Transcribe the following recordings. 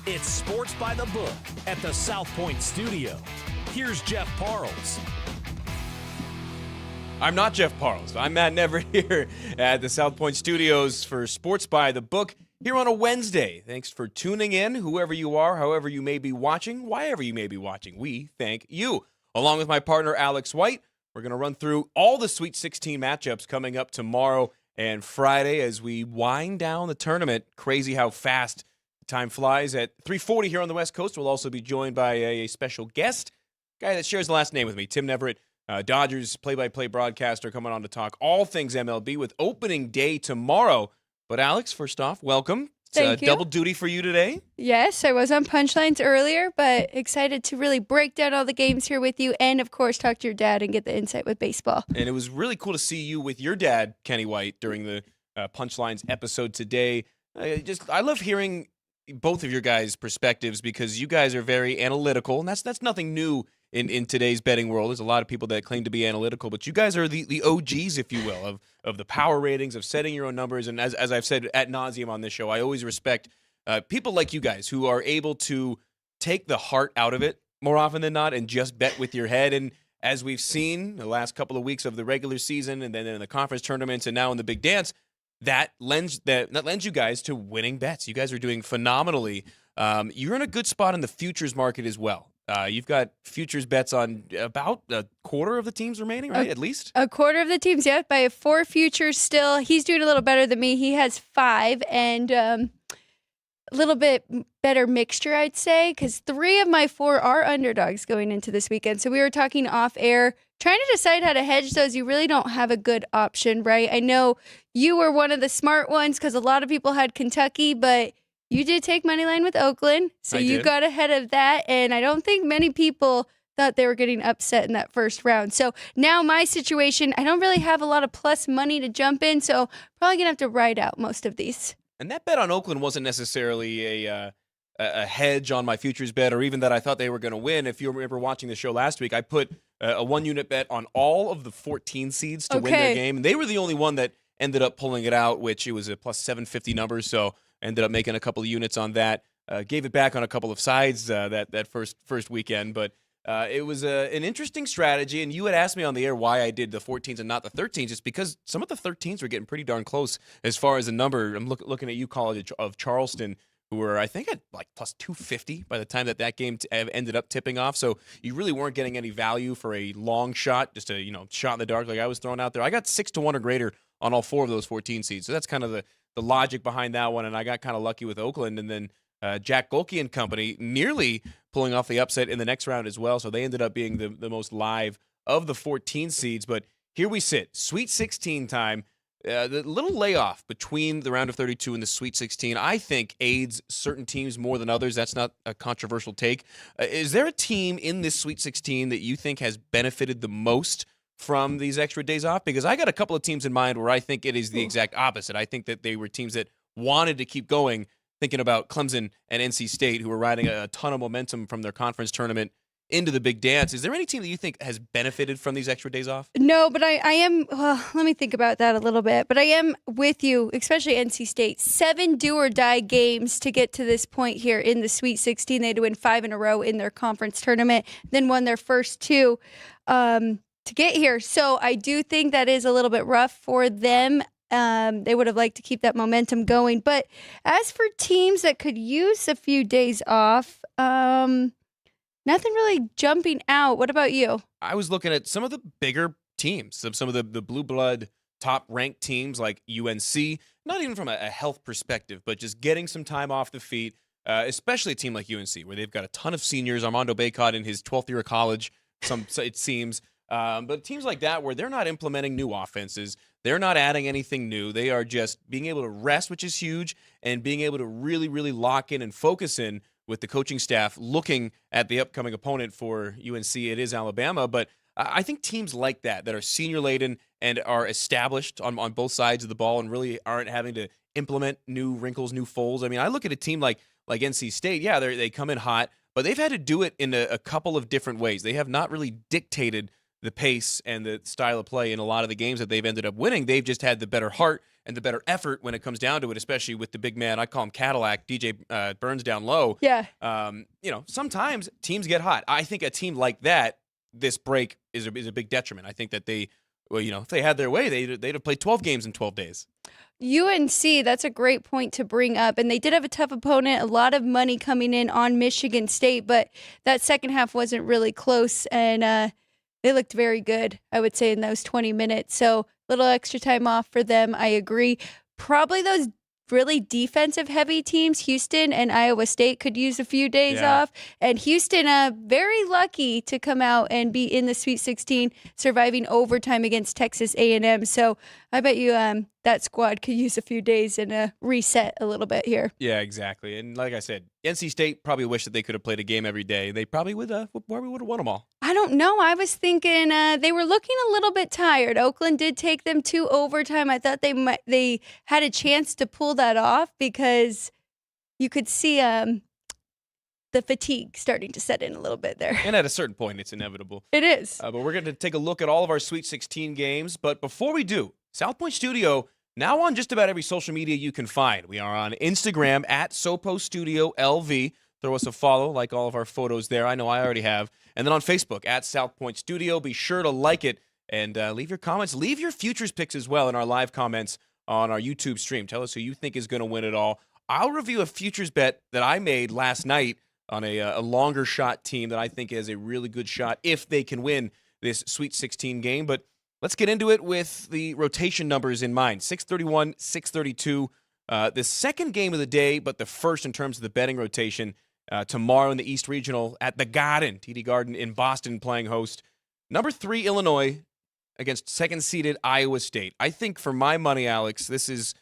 It's Sports by the Book at the South Point Studio. Here's Jeff Parles. I'm not Jeff Parles. I'm Matt Neverett here at the South Point Studios for Sports by the Book here on a Wednesday. Thanks for tuning in, whoever you are, however you may be watching, whyever you may be watching. We thank you. Along with my partner, Alex White, we're going to run through all the Sweet 16 matchups coming up tomorrow and Friday as we wind down the tournament. Crazy how fast time flies. At 3:40 here on the West Coast, we'll also be joined by a special guest, guy that shares the last name with me, Tim Neverett, Dodgers play-by-play broadcaster, coming on to talk all things MLB with opening day tomorrow. But Alex, first off, welcome. Thank you. Double duty for you today. Yes, I was on Punchlines earlier, but excited to really break down all the games here with you and, of course, talk to your dad and get the insight with baseball. And it was really cool to see you with your dad, Kenny White, during the Punchlines episode today. I love hearing both of your guys' perspectives because you guys are very analytical, and that's nothing new in today's betting world. There's a lot of people that claim to be analytical, but you guys are the OGs, if you will, of the power ratings, of setting your own numbers. And as I've said ad nauseum on this show, I always respect people like you guys who are able to take the heart out of it more often than not and just bet with your head. And as we've seen the last couple of weeks of the regular season and then in the conference tournaments and now in the big dance, that lends you guys to winning bets. You guys are doing phenomenally. You're in a good spot in the futures market as well. You've got futures bets on about a quarter of the teams remaining, right? At least a quarter of the teams, yeah. By 4 futures still. He's doing a little better than me. He has 5 and a little bit better mixture, I'd say, because 3 of my 4 are underdogs going into this weekend. So we were talking off air, trying to decide how to hedge those. You really don't have a good option, right? I know you were one of the smart ones because a lot of people had Kentucky, but you did take money line with Oakland, so you got ahead of that, and I don't think many people thought they were getting upset in that first round. So now my situation, I don't really have a lot of plus money to jump in, so probably going to have to ride out most of these. And that bet on Oakland wasn't necessarily a hedge on my futures bet or even that I thought they were going to win. If you remember watching the show last week, I put a 1-unit bet on all of the 14 seeds to win their game, and they were the only one that ended up pulling it out, which it was a plus 750 number, so ended up making a couple of units on that. Gave it back on a couple of sides that first weekend, but it was an interesting strategy. And you had asked me on the air why I did the 14s and not the 13s. It's because some of the 13s were getting pretty darn close as far as the number. I'm looking at you, College of Charleston, who were, I think, at like plus 250 by the time that game ended up tipping off. So you really weren't getting any value for a long shot, just a shot in the dark like I was throwing out there. I got 6-1 or greater on all 4 of those 14 seeds. So that's kind of the logic behind that one, and I got kind of lucky with Oakland, and then Jack Golke and company nearly pulling off the upset in the next round as well, so they ended up being the most live of the 14 seeds. But here we sit, Sweet 16 time. The little layoff between the round of 32 and the Sweet 16, I think, aids certain teams more than others. That's not a controversial take. Is there a team in this Sweet 16 that you think has benefited the most from these extra days off? Because I got a couple of teams in mind where I think it is the exact opposite. I think that they were teams that wanted to keep going, thinking about Clemson and NC State, who were riding a ton of momentum from their conference tournament into the big dance. Is there any team that you think has benefited from these extra days off? No, but I am, let me think about that a little bit. But I am with you, especially NC State. 7 do-or-die games to get to this point here in the Sweet 16. They had to win 5 in a row in their conference tournament, then won their first 2. To get here. So I do think that is a little bit rough for them. They would have liked to keep that momentum going. But as for teams that could use a few days off, nothing really jumping out. What about you? I was looking at some of the bigger teams, some of the blue blood top-ranked teams like UNC, not even from a health perspective, but just getting some time off the feet, especially a team like UNC, where they've got a ton of seniors. Armando Bacot in his 12th year of college, it seems. But teams like that where they're not implementing new offenses, they're not adding anything new. They are just being able to rest, which is huge, and being able to really, really lock in and focus in with the coaching staff looking at the upcoming opponent for UNC. It is Alabama, but I think teams like that are senior-laden and are established on both sides of the ball and really aren't having to implement new wrinkles, new folds. I mean, I look at a team like NC State. Yeah, they come in hot, but they've had to do it in a couple of different ways. They have not really dictated the pace and the style of play in a lot of the games that they've ended up winning. They've just had the better heart and the better effort when it comes down to it, especially with the big man. I call him Cadillac, DJ Burns down low. Yeah. Sometimes teams get hot. I think a team like that, this break is a big detriment. I think that if they had their way, they'd have played 12 games in 12 days. UNC, that's a great point to bring up. And they did have a tough opponent, a lot of money coming in on Michigan State, but that second half wasn't really close. And they looked very good, I would say, in those 20 minutes. So little extra time off for them, I agree. Probably those really defensive-heavy teams, Houston and Iowa State, could use a few days off. And Houston, very lucky to come out and be in the Sweet 16, surviving overtime against Texas A&M. So I bet you that squad could use a few days and reset a little bit here. Yeah, exactly. And like I said, NC State probably wish that they could have played a game every day. They probably would have won them all. I don't know. I was thinking they were looking a little bit tired. Oakland did take them to overtime. I thought they had a chance to pull that off because you could see the fatigue starting to set in a little bit there. And at a certain point, it's inevitable. It is. But we're going to take a look at all of our Sweet 16 games. But before we do, South Point Studio, now on just about every social media you can find. We are on Instagram at Sopo Studio LV. Throw us a follow, like all of our photos there. I know I already have. And then on Facebook at South Point Studio. Be sure to like it and leave your comments. Leave your futures picks as well in our live comments on our YouTube stream. Tell us who you think is going to win it all. I'll review a futures bet that I made last night on a longer shot team that I think has a really good shot if they can win this Sweet 16 game. But let's get into it with the rotation numbers in mind. 631, 632. The second game of the day, but the first in terms of the betting rotation. Tomorrow in the East Regional at the Garden, TD Garden in Boston, playing host. Number 3, Illinois against second-seeded Iowa State. I think for my money, Alex, this is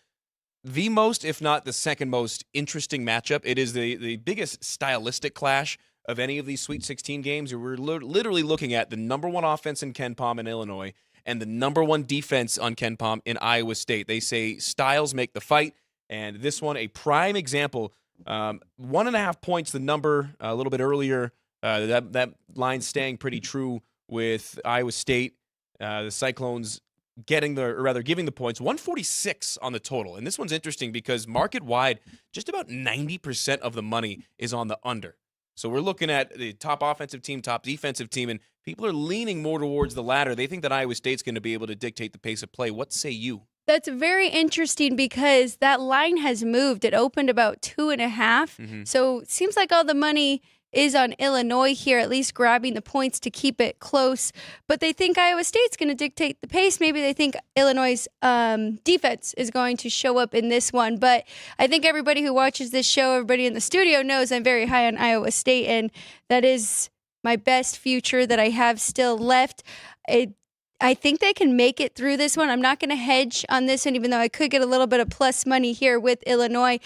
the most, if not the second most interesting matchup. It is the biggest stylistic clash of any of these Sweet 16 games. We're literally looking at the number 1 offense in Ken Pom in Illinois and the number 1 defense on Ken Pom in Iowa State. They say styles make the fight, and this one, a prime example. 1.5 points, the number a little bit earlier. That line staying pretty true with Iowa State. The Cyclones giving the points. 146 on the total. And this one's interesting because market-wide, just about 90% of the money is on the under. So we're looking at the top offensive team, top defensive team, and people are leaning more towards the latter. They think that Iowa State's going to be able to dictate the pace of play. What say you? That's very interesting because that line has moved. It opened about 2.5. Mm-hmm. So it seems like all the money is on Illinois here, at least grabbing the points to keep it close. But they think Iowa State's going to dictate the pace. Maybe they think Illinois' defense is going to show up in this one. But I think everybody who watches this show, everybody in the studio knows I'm very high on Iowa State, and that is my best future that I have still left. I think they can make it through this one. I'm not going to hedge on this one, even though I could get a little bit of plus money here with Illinois.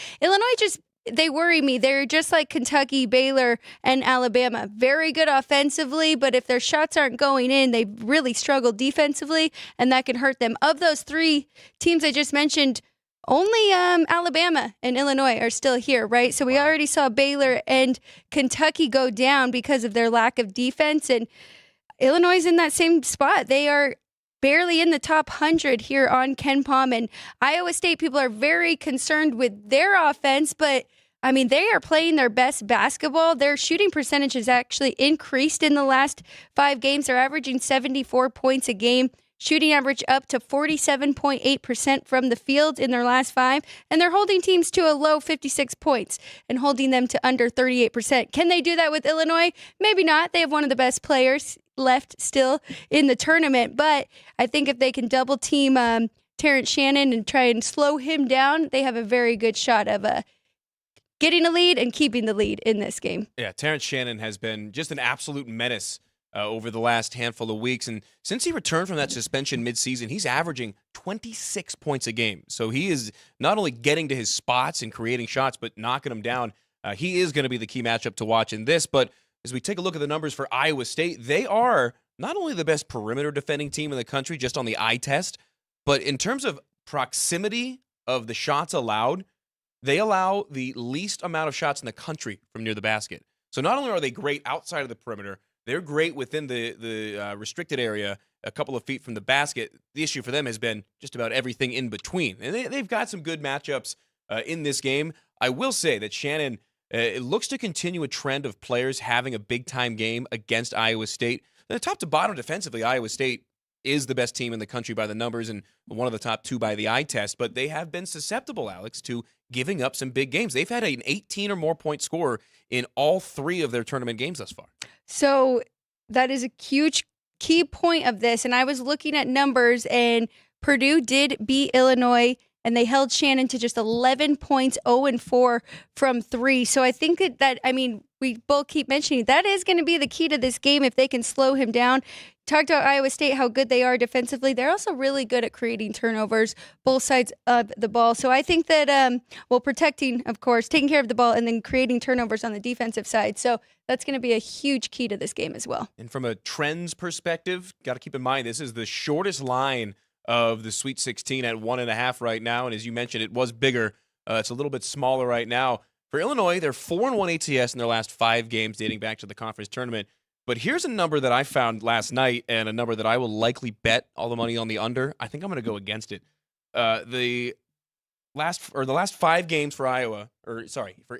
They worry me. They're just like Kentucky, Baylor, and Alabama. Very good offensively, but if their shots aren't going in, they really struggle defensively, and that can hurt them. Of those 3 teams I just mentioned, only Alabama and Illinois are still here, right? So we already saw Baylor and Kentucky go down because of their lack of defense, and Illinois is in that same spot. They are barely in the top 100 here on Ken Pom, and Iowa State people are very concerned with their offense, but I mean, they are playing their best basketball. Their shooting percentage has actually increased in the last 5 games. They're averaging 74 points a game. Shooting average up to 47.8% from the field in their last 5, and they're holding teams to a low 56 points and holding them to under 38%. Can they do that with Illinois? Maybe not. They have one of the best players left still in the tournament, but I think if they can double team Terrence Shannon and try and slow him down, they have a very good shot of getting a lead and keeping the lead in this game. Yeah, Terrence Shannon has been just an absolute menace over the last handful of weeks. And since he returned from that suspension midseason, he's averaging 26 points a game. So he is not only getting to his spots and creating shots, but knocking them down. He is going to be the key matchup to watch in this. But as we take a look at the numbers for Iowa State, they are not only the best perimeter defending team in the country just on the eye test, but in terms of proximity of the shots allowed, they allow the least amount of shots in the country from near the basket. So not only are they great outside of the perimeter, They're great within the restricted area, a couple of feet from the basket. The issue for them has been just about everything in between. And they've got some good matchups in this game. I will say that Shannon, it looks to continue a trend of players having a big-time game against Iowa State. The top to bottom defensively, Iowa State is the best team in the country by the numbers and one of the top 2 by the eye test, but they have been susceptible, Alex, to giving up some big games. They've had an 18 or more point scorer in all 3 of their tournament games thus far. So that is a huge key point of this. And I was looking at numbers, and Purdue did beat Illinois, and they held Shannon to just 11 points, 0-4 from 3. So I think that we both keep mentioning that is going to be the key to this game if they can slow him down. Talked about Iowa State, how good they are defensively. They're also really good at creating turnovers, both sides of the ball. So I think that, protecting, of course, taking care of the ball and then creating turnovers on the defensive side. So that's going to be a huge key to this game as well. And from a trends perspective, got to keep in mind, this is the shortest line of the Sweet 16 at 1.5 right now. And as you mentioned, it was bigger. It's a little bit smaller right now. For Illinois, they're 4-1 ATS in their last 5 games dating back to the conference tournament. But here's a number that I found last night and a number that I will likely bet all the money on the under. I think I'm going to go against it. The last 5 games for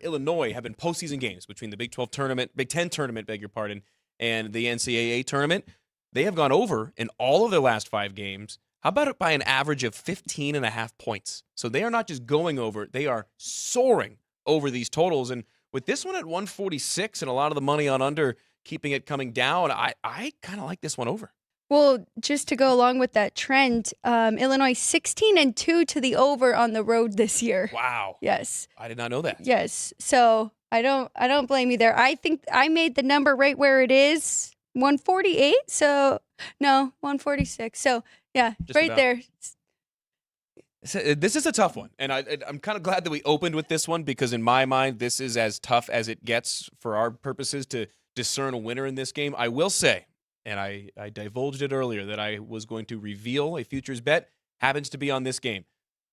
Illinois have been postseason games between the Big 12 tournament, Big 10 tournament, beg your pardon, and the NCAA tournament. They have gone over in all of their last 5 games. How about it by an average of 15.5 points? So they are not just going over, they are soaring over these totals. And with this one at 146 and a lot of the money on under keeping it coming down, I kind of like this one over. Well, just to go along with that trend, Illinois 16-2 to the over on the road this year. Wow. Yes. I did not know that. Yes. So I don't blame you there. I think I made the number right where it is, 148. So no, 146. So yeah, Just right about. there. This is a tough one, and I'm kind of glad that we opened with this one because in my mind, this is as tough as it gets for our purposes to discern a winner in this game. I will say, and I divulged it earlier, that I was going to reveal a futures bet, happens to be on this game.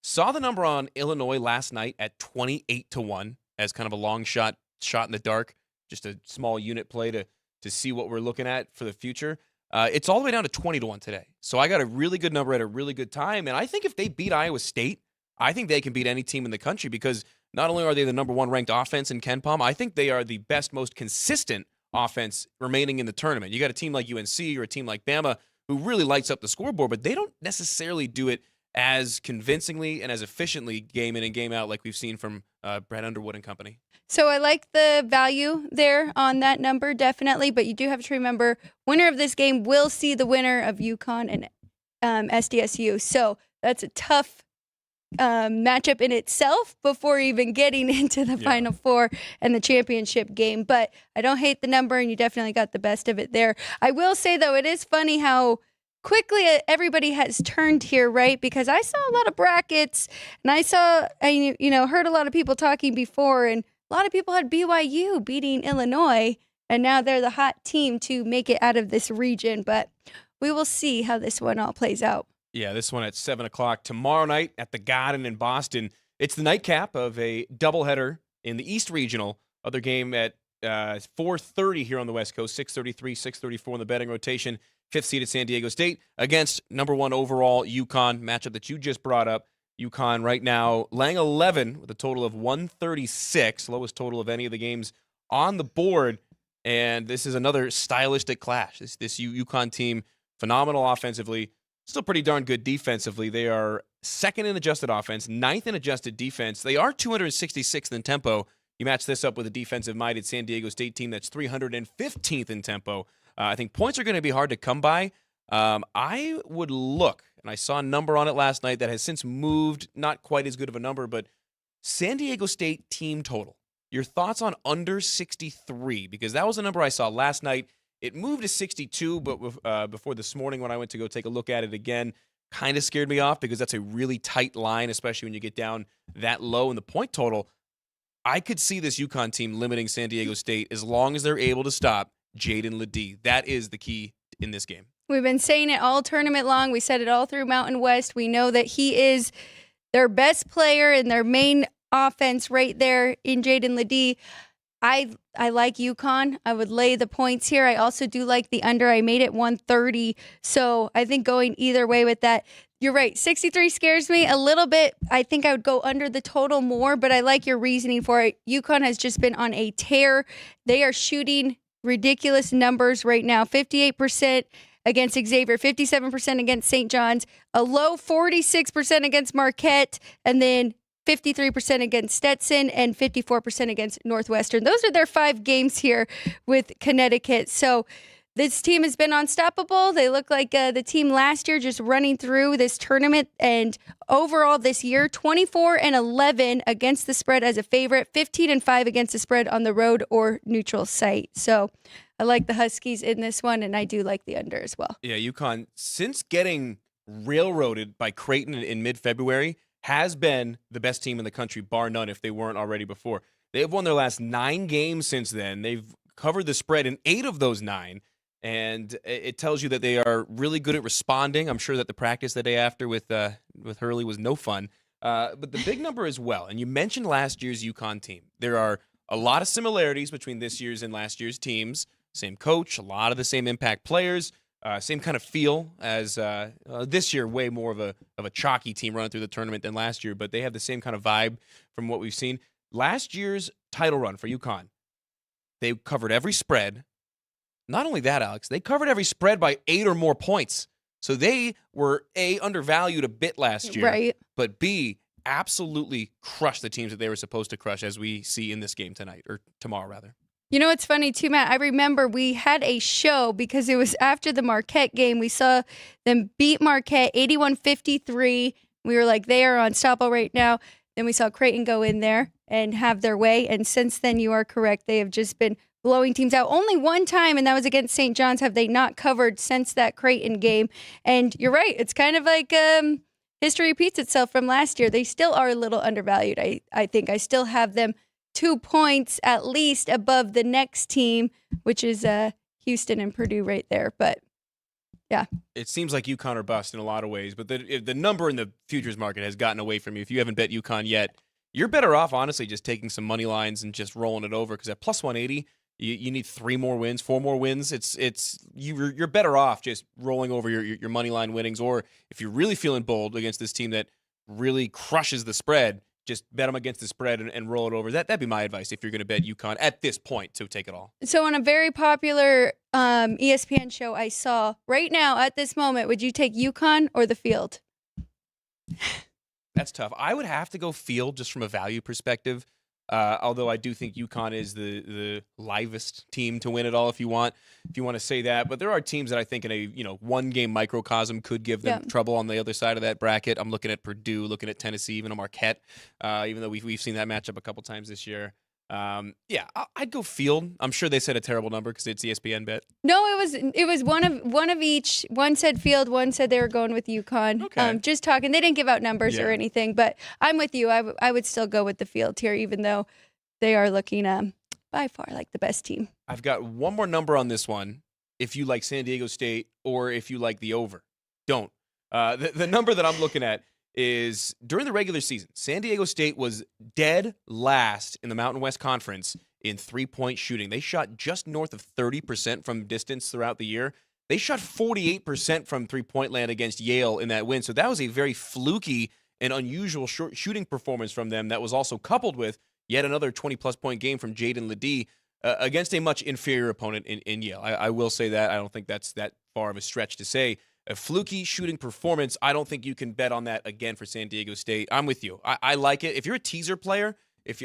Saw the number on Illinois last night at 28-1 as kind of a long shot in the dark, just a small unit play to see what we're looking at for the future. It's all the way down to 20-1 today. So I got a really good number at a really good time. And I think if they beat Iowa State, I think they can beat any team in the country because not only are they the number 1 ranked offense in KenPom, I think they are the best, most consistent offense remaining in the tournament. You got a team like UNC or a team like Bama who really lights up the scoreboard, but they don't necessarily do it as convincingly and as efficiently game in and game out like we've seen from Brad Underwood and company. So I like the value there on that number, definitely. But you do have to remember, winner of this game will see the winner of UConn and SDSU. So that's a tough matchup in itself before even getting into the Final Four and the championship game. But I don't hate the number, and you definitely got the best of it there. I will say, though, it is funny how quickly everybody has turned here, right? Because I saw a lot of brackets, and I heard a lot of people talking before, and a lot of people had BYU beating Illinois, and now they're the hot team to make it out of this region. But we will see how this one all plays out. Yeah, this one at 7 o'clock tomorrow night at the Garden in Boston. It's the nightcap of a doubleheader in the East Regional. Other game at 4:30 here on the West Coast, 6:33, 6:34 in the betting rotation. 5th seeded San Diego State against number 1 overall UConn, matchup that you just brought up. UConn right now laying 11 with a total of 136, lowest total of any of the games on the board. And this is another stylistic clash. This UConn team, phenomenal offensively, still pretty darn good defensively. They are 2nd in adjusted offense, 9th in adjusted defense. They are 266th in tempo. You match this up with a defensive-minded San Diego State team that's 315th in tempo. I think points are going to be hard to come by. I would look, and I saw a number on it last night that has since moved, not quite as good of a number, but San Diego State team total. Your thoughts on under 63? Because that was a number I saw last night. It moved to 62, but before this morning when I went to go take a look at it again, kind of scared me off because that's a really tight line, especially when you get down that low in the point total. I could see this UConn team limiting San Diego State as long as they're able to stop Jaden Ledee. That is the key in this game. We've been saying it all tournament long. We said it all through Mountain West. We know that he is their best player and their main offense right there in Jaden Ledee. I like UConn. I would lay the points here. I also do like the under. I made it 130. So I think going either way with that. You're right. 63 scares me a little bit. I think I would go under the total more, but I like your reasoning for it. UConn has just been on a tear. They are shooting ridiculous numbers right now. 58% against Xavier, 57% against St. John's, a low 46% against Marquette, and then 53% against Stetson and 54% against Northwestern. Those are their 5 games here with Connecticut. So this team has been unstoppable. They look like the team last year, just running through this tournament. And overall this year, 24-11 against the spread as a favorite, 15-5 against the spread on the road or neutral site. So I like the Huskies in this one, and I do like the under as well. Yeah, UConn, since getting railroaded by Creighton in mid-February, has been the best team in the country, bar none, if they weren't already before. They have won their last 9 games since then. They've covered the spread in 8 of those 9. And it tells you that they are really good at responding. I'm sure that the practice the day after with Hurley was no fun. But the big number as well. And you mentioned last year's UConn team. There are a lot of similarities between this year's and last year's teams. Same coach, a lot of the same impact players, same kind of feel as this year. Way more of a chalky team running through the tournament than last year. But they have the same kind of vibe from what we've seen. Last year's title run for UConn, they covered every spread. Not only that, Alex, they covered every spread by 8 or more points. So they were, A, undervalued a bit last year, right? But B, absolutely crushed the teams that they were supposed to crush, as we see in this game tonight, or tomorrow, rather. You know, it's funny, too, Matt. I remember we had a show because it was after the Marquette game. We saw them beat Marquette 81-53. We were like, they are unstoppable right now. Then we saw Creighton go in there and have their way. And since then, you are correct. They have just been blowing teams out. Only one time, and that was against St. John's, have they not covered since that Creighton game. And you're right. It's kind of like history repeats itself from last year. They still are a little undervalued, I think. I still have them 2 points at least above the next team, which is Houston and Purdue right there. But, yeah. It seems like UConn are bust in a lot of ways, but the number in the futures market has gotten away from you. If you haven't bet UConn yet, you're better off, honestly, just taking some money lines and just rolling it over, because at plus 180, you need 3 more wins, 4 more wins. You're better off just rolling over your money line winnings, or if you're really feeling bold against this team that really crushes the spread, just bet them against the spread and roll it over. That'd be my advice if you're going to bet UConn at this point. So take it all. So on a very popular ESPN show I saw right now at this moment, would you take UConn or the field? That's tough. I would have to go field just from a value perspective. Although I do think UConn is the livest team to win it all, if you want to say that. But there are teams that I think in a 1-game microcosm could give them trouble on the other side of that bracket. I'm looking at Purdue, looking at Tennessee, even a Marquette. Even though we've seen that matchup a couple times this year. I'd go field. I'm sure they said a terrible number because it's ESPN bet. No, it was one of each. One said field, one said they were going with UConn. Okay. Just talking. They didn't give out numbers or anything, but I'm with you. I would still go with the field here, even though they are looking by far like the best team. I've got one more number on this one. If you like San Diego State or if you like the over, don't. The number that I'm looking at is during the regular season, San Diego State was dead last in the Mountain West Conference in 3-point shooting. They shot just north of 30% from distance throughout the year. They shot 48% from three-point land against Yale in that win. So that was a very fluky and unusual shooting performance from them that was also coupled with yet another 20-plus point game from Jaden Ledee against a much inferior opponent in Yale. I will say that. I don't think that's that far of a stretch to say. A fluky shooting performance, I don't think you can bet on that again for San Diego State. I'm with you. I like it. If you're a teaser player,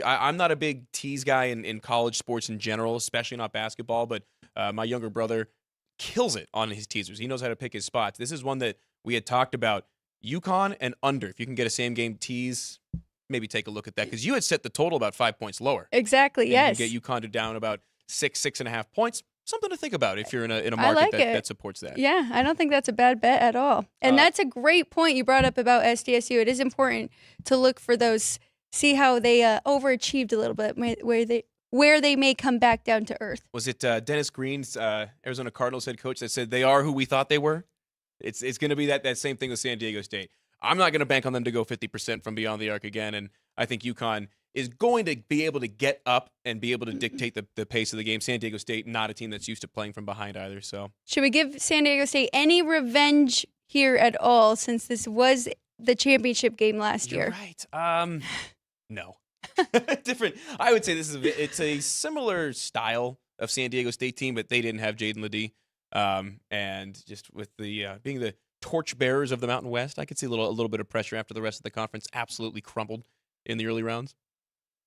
I'm not a big tease guy in college sports in general, especially not basketball, but my younger brother kills it on his teasers. He knows how to pick his spots. This is one that we had talked about, UConn and under. If you can get a same-game tease, maybe take a look at that, because you had set the total about 5 points lower. Exactly, and yes. You can get UConn to down about 6.5 points. Something to think about if you're in a market that supports that. Yeah, I don't think that's a bad bet at all. And that's a great point you brought up about SDSU. It is important to look for those, see how they overachieved a little bit, where they may come back down to earth. Was it Dennis Green's Arizona Cardinals head coach that said they are who we thought they were? It's going to be that same thing with San Diego State. I'm not going to bank on them to go 50% from beyond the arc again, and I think UConn is going to be able to get up and be able to dictate the pace of the game. San Diego State, not a team that's used to playing from behind either. So, should we give San Diego State any revenge here at all, since this was the championship game last year? Right. No. Different. I would say it's a similar style of San Diego State team, but they didn't have Jaden Ledee. And just with the being the torchbearers of the Mountain West, I could see a little bit of pressure after the rest of the conference absolutely crumbled in the early rounds.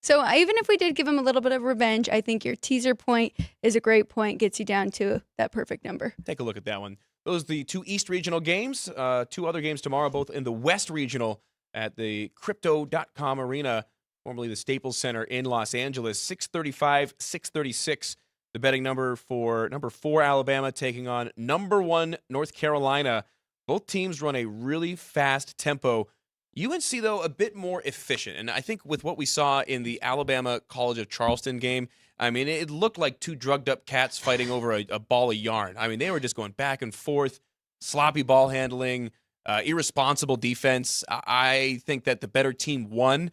So even if we did give them a little bit of revenge, I think your teaser point is a great point, gets you down to that perfect number. Take a look at that one. Those are the two East Regional games. Two other games tomorrow, both in the West Regional at the Crypto.com Arena, formerly the Staples Center in Los Angeles. 635, 636. The betting number for number 4 Alabama taking on number 1 North Carolina. Both teams run a really fast tempo. UNC, though, a bit more efficient. And I think with what we saw in the Alabama College of Charleston game, I mean, it looked like two drugged-up cats fighting over a ball of yarn. I mean, they were just going back and forth, sloppy ball handling, irresponsible defense. I think that the better team won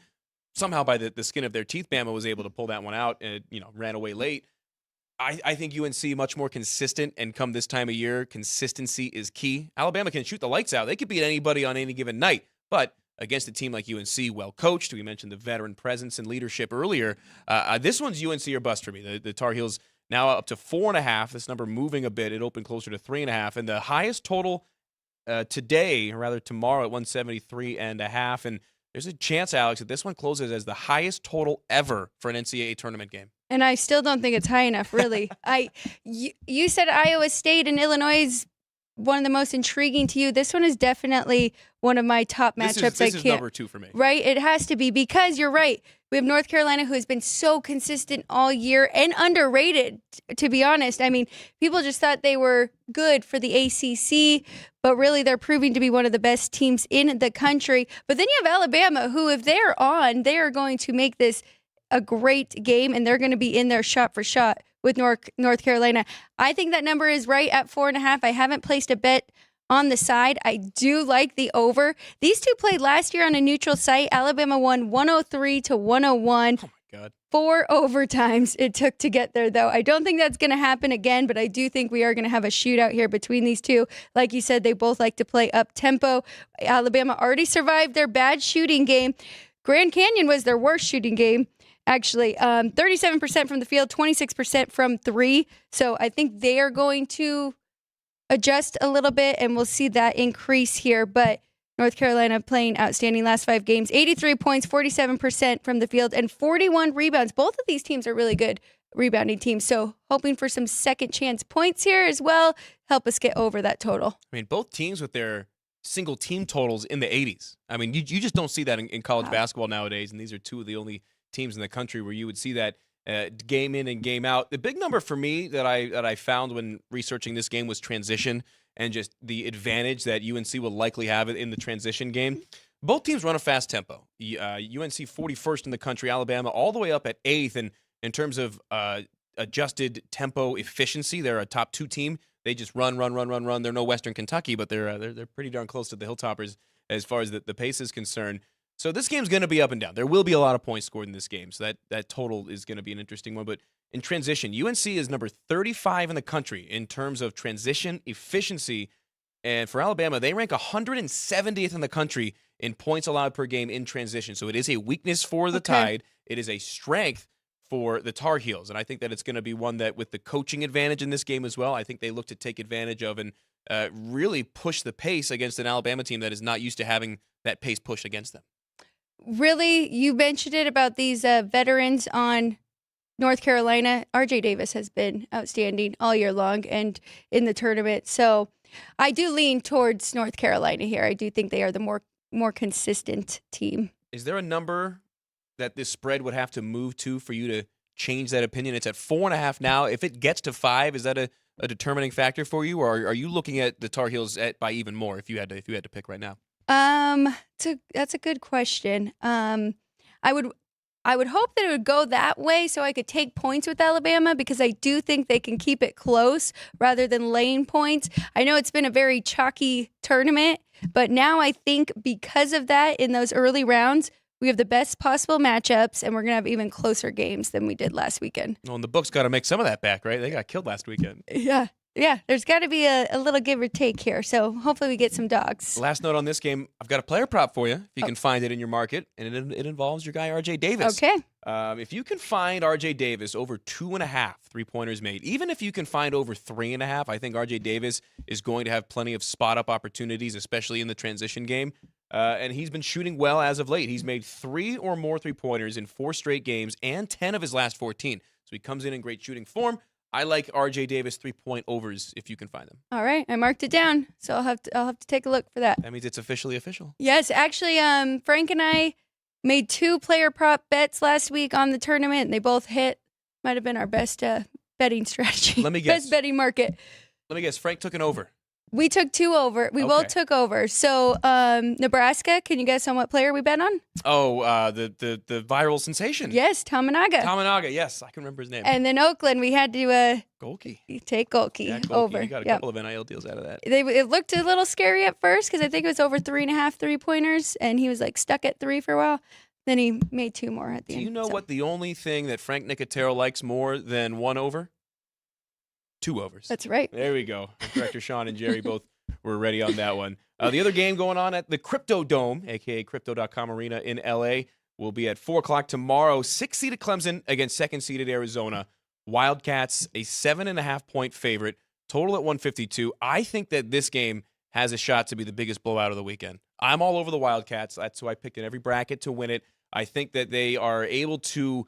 somehow by the skin of their teeth. Bama was able to pull that one out and, ran away late. I think UNC much more consistent, and come this time of year, consistency is key. Alabama can shoot the lights out. They could beat anybody on any given night, but against a team like UNC, well-coached, we mentioned the veteran presence and leadership earlier, this one's UNC or bust for me. The Tar Heels now up to 4.5. This number moving a bit. It opened closer to 3.5, and the highest total today, or rather tomorrow, at 173.5, and there's a chance, Alex, that this one closes as the highest total ever for an NCAA tournament game. And I still don't think it's high enough, really. You said Iowa State and Illinois is one of the most intriguing to you. This one is definitely one of my top matchups. This is number 2 for me. Right? It has to be, because you're right. We have North Carolina, who has been so consistent all year and underrated, to be honest. I mean, people just thought they were good for the ACC, but really they're proving to be one of the best teams in the country. But then you have Alabama, who, if they're on, they are going to make this a great game, and they're going to be in there shot for shot with North Carolina. I think that number is right at 4.5. I haven't placed a bet on the side. I do like the over. These two played last year on a neutral site. Alabama won 103-101. Oh, my God. 4 overtimes it took to get there, though. I don't think that's going to happen again, but I do think we are going to have a shootout here between these two. Like you said, they both like to play up-tempo. Alabama already survived their bad shooting game. Grand Canyon was their worst shooting game. Actually, 37% from the field, 26% from 3. So I think they are going to adjust a little bit, and we'll see that increase here. But North Carolina playing outstanding last 5 games, 83 points, 47% from the field, and 41 rebounds. Both of these teams are really good rebounding teams. So hoping for some second chance points here as well. Help us get over that total. I mean, both teams with their single team totals in the 80s. I mean, you just don't see that in college basketball nowadays, and these are two of the only teams in the country where you would see that game in and game out. The big number for me that I found when researching this game was transition, and just the advantage that UNC will likely have in the transition game. Both teams run a fast tempo. UNC 41st in the country, Alabama all the way up at 8th, and in terms of adjusted tempo efficiency, they're a top 2 team. They just run. They're no Western Kentucky, but they're pretty darn close to the Hilltoppers as far as the pace is concerned. So this game's going to be up and down. There will be a lot of points scored in this game, so that total is going to be an interesting one. But in transition, UNC is number 35 in the country in terms of transition efficiency. And for Alabama, they rank 170th in the country in points allowed per game in transition. So it is a weakness for the Tide. It is a strength for the Tar Heels. And I think that it's going to be one that, with the coaching advantage in this game as well, I think they look to take advantage of and really push the pace against an Alabama team that is not used to having that pace pushed against them. Really, you mentioned it about these veterans on North Carolina. RJ Davis has been outstanding all year long and in the tournament. So I do lean towards North Carolina here. I do think they are the more consistent team. Is there a number that this spread would have to move to for you to change that opinion? It's at 4.5 now. If it gets to 5, is that a determining factor for you, or are you looking at the Tar Heels by even more if you had to pick right now? That's a good question. I would hope that it would go that way so I could take points with Alabama, because I do think they can keep it close rather than laying points. I know it's been a very chalky tournament, but now I think because of that, in those early rounds, We have the best possible matchups, and we're going to have even closer games than we did last weekend. Well, and the books got to make some of that back, right? They got killed last weekend. Yeah. Yeah, there's got to be a little give or take here. So hopefully we get some dogs. Last note on this game, I've got a player prop for you, if you can find it in your market, and it involves your guy, RJ Davis. Okay. If you can find RJ Davis over 2.5 3-pointers made, even if you can find over 3.5, I think RJ Davis is going to have plenty of spot-up opportunities, especially in the transition game. And he's been shooting well as of late. He's made 3 or more 3-pointers in 4 straight games and 10 of his last 14. So he comes in great shooting form. I like RJ Davis 3-point overs if you can find them. All right, I marked it down, so I'll have to take a look for that. That means it's officially official. Yes, actually, Frank and I made 2 player prop bets last week on the tournament, and they both hit. Might have been our best betting strategy. Let me guess. Best betting market. Let me guess. Frank took an over. We took 2 over. We both took over. So Nebraska, can you guess on what player we bet on? Oh, the viral sensation. Yes, Tamanaga. Tamanaga, yes. I can remember his name. And then Oakland, we had to Golke. take Golke Yeah, Golke. over. You got a couple of NIL deals out of that. It looked a little scary at first because I think it was over 3.5 3-pointers, and he was like stuck at 3 for a while. Then he made 2 more at the end. Do you know what the only thing that Frank Nicotero likes more than 1 over? 2 overs. That's right. There we go. Director Sean and Jerry both were ready on that one. The other game going on at the Crypto Dome, a.k.a. Crypto.com Arena in L.A., will be at 4 o'clock tomorrow. 6-seeded Clemson against 2nd-seeded Arizona. Wildcats, a 7.5-point favorite. Total at 152. I think that this game has a shot to be the biggest blowout of the weekend. I'm all over the Wildcats. That's who I picked in every bracket to win it. I think that they are able to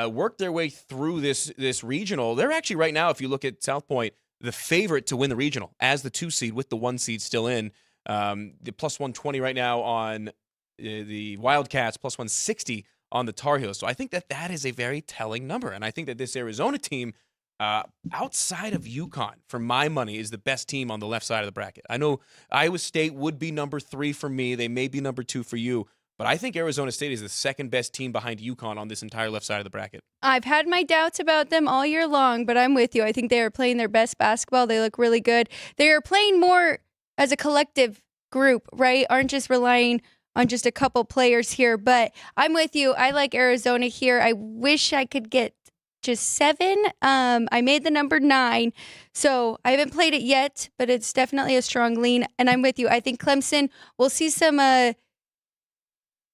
work their way through this regional. They're actually right now, if you look at South Point, the favorite to win the regional as the 2 seed with the 1 seed still in. The plus 120 right now on the Wildcats, plus 160 on the Tar Heels. So I think that is a very telling number. And I think that this Arizona team, outside of UConn, for my money, is the best team on the left side of the bracket. I know Iowa State would be number 3 for me. They may be number 2 for you. But I think Arizona State is the second best team behind UConn on this entire left side of the bracket. I've had my doubts about them all year long, but I'm with you. I think they are playing their best basketball. They look really good. They are playing more as a collective group, right? Aren't just relying on just a couple players here. But I'm with you. I like Arizona here. I wish I could get just 7. I made the number 9. So I haven't played it yet, but it's definitely a strong lean. And I'm with you. I think Clemson will see some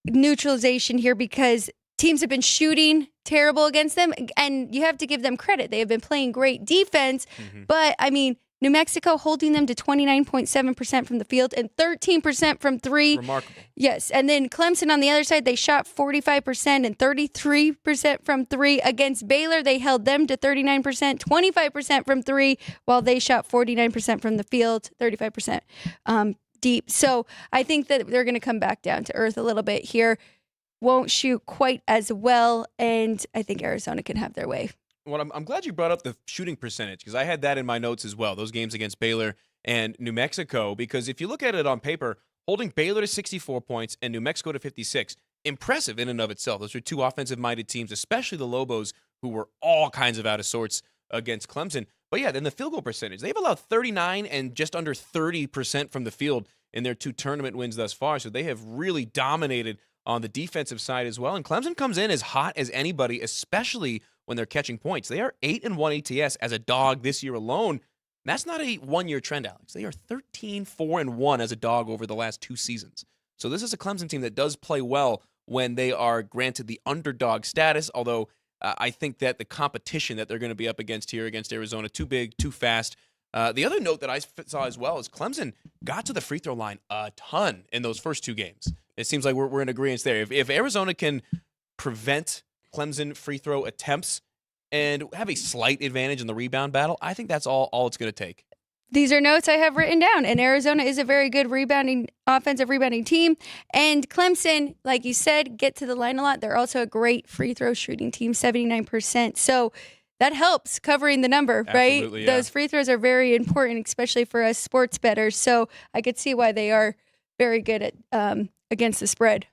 neutralization here because teams have been shooting terrible against them, and you have to give them credit. They have been playing great defense, but I mean, New Mexico holding them to 29.7% from the field and 13% from 3. Remarkable. Yes, and then Clemson on the other side, they shot 45% and 33% from 3. Against Baylor, they held them to 39%, 25% from 3, while they shot 49% from the field, 35% deep. So I think that they're going to come back down to earth a little bit here. Won't shoot quite as well, and I think Arizona can have their way. Well, I'm glad you brought up the shooting percentage because I had that in my notes as well, those games against Baylor and New Mexico, because if you look at it on paper, holding Baylor to 64 points and New Mexico to 56, impressive in and of itself. Those are 2 offensive-minded teams, especially the Lobos, who were all kinds of out of sorts against Clemson. But yeah, then the field goal percentage. They've allowed 39 and just under 30% from the field in their 2 tournament wins thus far. So they have really dominated on the defensive side as well. And Clemson comes in as hot as anybody, especially when they're catching points. They are 8-1 ATS as a dog this year alone. That's not a one-year trend, Alex. They are 13-4-1 as a dog over the last 2 seasons. So this is a Clemson team that does play well when they are granted the underdog status, although I think that the competition that they're going to be up against here against Arizona, too big, too fast. The other note that I saw as well is Clemson got to the free throw line a ton in those first 2 games. It seems like we're in agreement there. If Arizona can prevent Clemson free throw attempts and have a slight advantage in the rebound battle, I think that's all it's going to take. These are notes I have written down, and Arizona is a very good offensive rebounding team. And Clemson, like you said, get to the line a lot. They're also a great free throw shooting team, 79%. So that helps covering the number, right? Absolutely, yeah. Those free throws are very important, especially for us sports bettors. So I could see why they are very good at against the spread.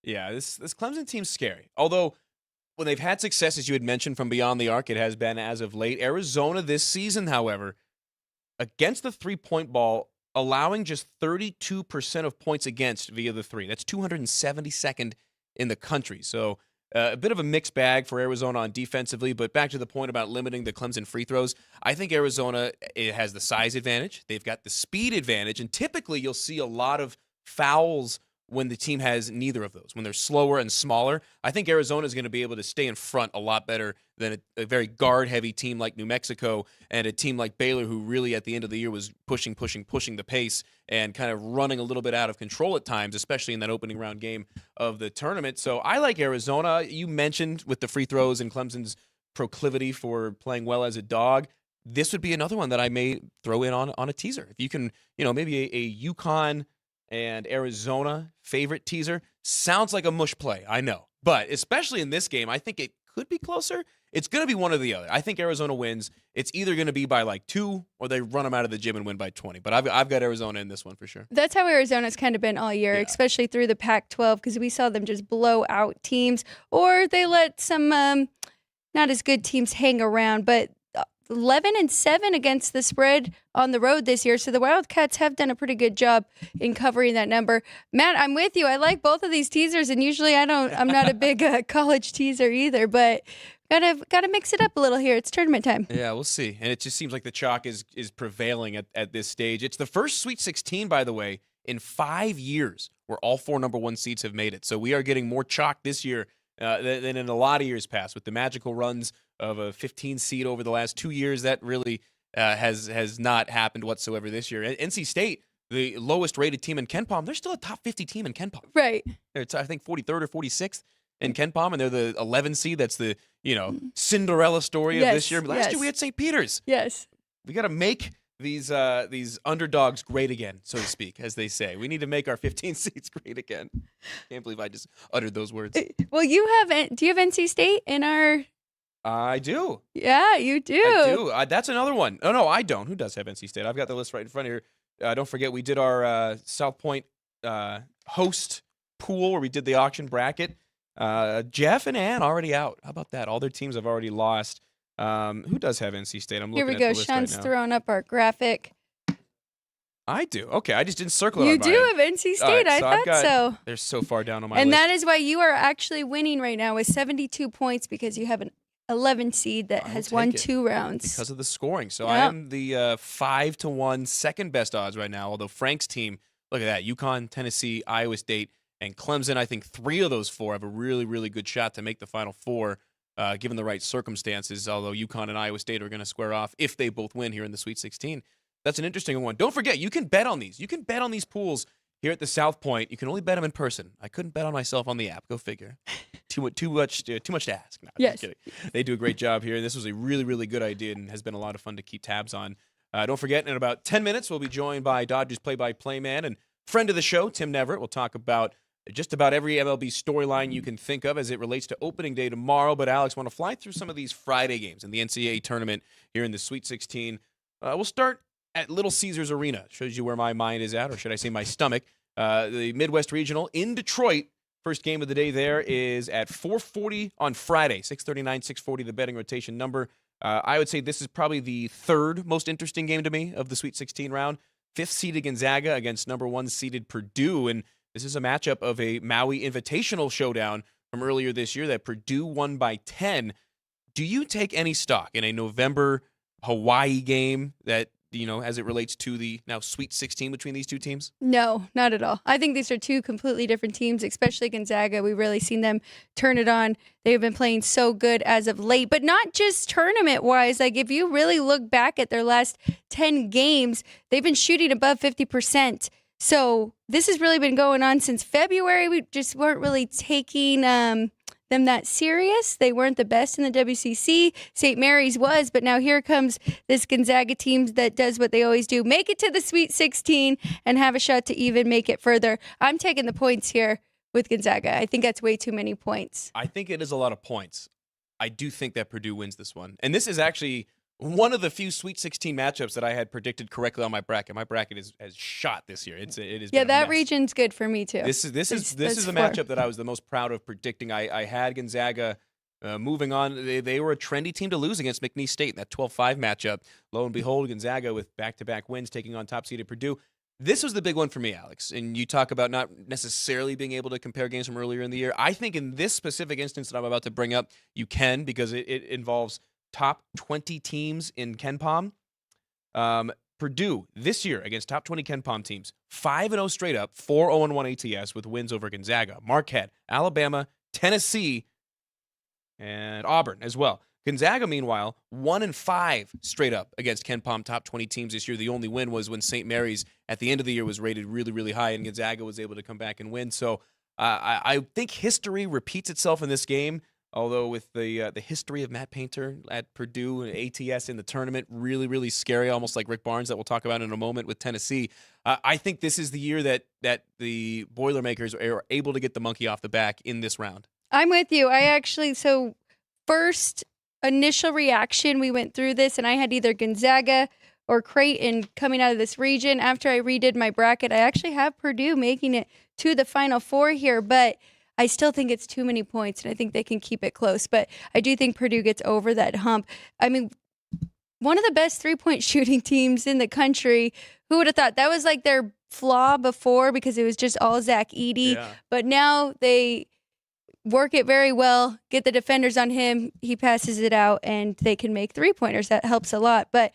Yeah, this Clemson team's scary. Although when they've had success, as you had mentioned, from beyond the arc, it has been as of late. Arizona this season, however, against the three-point ball, allowing just 32% of points against via the 3. That's 272nd in the country. So a bit of a mixed bag for Arizona on defensively, but back to the point about limiting the Clemson free throws, I think Arizona it has the size advantage. They've got the speed advantage, and typically you'll see a lot of fouls when the team has neither of those, when they're slower and smaller. I think Arizona is going to be able to stay in front a lot better than a very guard-heavy team like New Mexico and a team like Baylor, who really at the end of the year was pushing the pace and kind of running a little bit out of control at times, especially in that opening round game of the tournament. So I like Arizona. You mentioned with the free throws and Clemson's proclivity for playing well as a dog. This would be another one that I may throw in on a teaser. If you can, maybe a UConn and Arizona favorite teaser. Sounds like a mush play, I know. But especially in this game, I think it could be closer. It's going to be one or the other. I think Arizona wins. It's either going to be by like 2 or they run them out of the gym and win by 20. But I've got Arizona in this one for sure. That's how Arizona's kind of been all year, especially through the Pac-12, because we saw them just blow out teams, or they let some not as good teams hang around. But 11-7 against the spread on the road this year. So the Wildcats have done a pretty good job in covering that number. Matt, I'm with you. I like both of these teasers, and usually I'm not a big college teaser either, but gotta mix it up a little here. It's tournament time. Yeah, we'll see. And it just seems like the chalk is prevailing at this stage. It's the first Sweet 16, by the way, in 5 years where all 4 number 1 seeds have made it. So we are getting more chalk this year than in a lot of years past, with the magical runs of a 15 seed over the last 2 years. That really has not happened whatsoever this year. NC State, the lowest rated team in KenPom, they're still a top 50 team in KenPom. Right. They're, I think, 43rd or 46th in KenPom, and they're the 11 seed. That's the Cinderella story of this year. Last year we had St. Peter's. Yes. We got to make these underdogs great again, so to speak, as they say. We need to make our 15 seeds great again. Can't believe I just uttered those words. Well, do you have NC State in our? I do. Yeah, you do. I do. That's another one. No, I don't. Who does have NC State? I've got the list right in front of here. Don't forget, we did our South Point host pool where we did the auction bracket. Jeff and Ann already out. How about that? All their teams have already lost. Who does have NC State? I'm looking Here we at go. the list Sean's right now. throwing up our graphic. I do. Okay, I just didn't circle it. You on do mine. have NC State. All right, I so I've thought got- so. They're so far down on my And list. that is why you are actually winning right now with 72 points, because you have an 11 seed that I will has take won it 2 rounds. because of the scoring. So Yep. I am the 5-1 second best odds right now. Although Frank's team, look at that: UConn, Tennessee, Iowa State, and Clemson. I think 3 of those 4 have a really, really good shot to make the Final Four, given the right circumstances. Although UConn and Iowa State are going to square off if they both win here in the Sweet 16. That's an interesting one. Don't forget, you can bet on these. You can bet on these pools here at the South Point. You can only bet them in person. I couldn't bet on myself on the app. Go figure. Too much to ask. No, Yes. just kidding. They do a great job here. This was a really, really good idea and has been a lot of fun to keep tabs on. Don't forget, in about 10 minutes, we'll be joined by Dodgers play-by-play man and friend of the show, Tim Neverett. We'll talk about just about every MLB storyline you can think of as it relates to opening day tomorrow. But, Alex, want to fly through some of these Friday games in the NCAA tournament here in the Sweet 16. We'll start at Little Caesars Arena. Shows you where my mind is at, or should I say my stomach. The Midwest Regional in Detroit. First game of the day there is at 4:40 on Friday. 6:39, 6:40, the betting rotation number. I would say this is probably the 3rd most interesting game to me of the Sweet 16 round. 5th seeded Gonzaga against number 1 seeded Purdue. And this is a matchup of a Maui Invitational showdown from earlier this year that Purdue won by 10. Do you take any stock in a November Hawaii game that, as it relates to the now Sweet 16 between these two teams? No, not at all. I think these are 2 completely different teams, especially Gonzaga. We've really seen them turn it on. They've been playing so good as of late, but not just tournament-wise. Like, if you really look back at their last 10 games, they've been shooting above 50%. So this has really been going on since February. We just weren't really taking them that serious. They weren't the best in the WCC. St. Mary's was, but now here comes this Gonzaga team that does what they always do: make it to the Sweet 16 and have a shot to even make it further. I'm taking the points here with Gonzaga. I think that's way too many points. I think it is a lot of points. I do think that Purdue wins this one. And this is actually one of the few Sweet 16 matchups that I had predicted correctly on my bracket. My bracket has shot this year. It is Yeah, that region's good for me too. This is the matchup that I was the most proud of predicting. I had Gonzaga moving on. They were a trendy team to lose against McNeese State in that 12-5 matchup. Lo and behold, Gonzaga with back-to-back wins taking on top-seeded Purdue. This was the big one for me, Alex. And you talk about not necessarily being able to compare games from earlier in the year. I think in this specific instance that I'm about to bring up, you can, because it involves top 20 teams in KenPom. Purdue this year against top 20 KenPom teams, 5-0 straight up, 4-0-1 ATS with wins over Gonzaga, Marquette, Alabama, Tennessee, and Auburn as well. Gonzaga, meanwhile, 1-5 straight up against KenPom top 20 teams this year. The only win was when St. Mary's at the end of the year was rated really, really high, and Gonzaga was able to come back and win. So I think history repeats itself in this game, although with the history of Matt Painter at Purdue and ATS in the tournament, really, really scary, almost like Rick Barnes that we'll talk about in a moment with Tennessee. I think this is the year that the Boilermakers are able to get the monkey off the back in this round. I'm with you. First initial reaction, we went through this, and I had either Gonzaga or Creighton coming out of this region. After I redid my bracket, I actually have Purdue making it to the Final Four here, but I still think it's too many points, and I think they can keep it close. But I do think Purdue gets over that hump. I mean, one of the best three-point shooting teams in the country. Who would have thought? That was like their flaw before because it was just all Zach Edey. Yeah. But now they work it very well, get the defenders on him, he passes it out, and they can make three-pointers. That helps a lot. But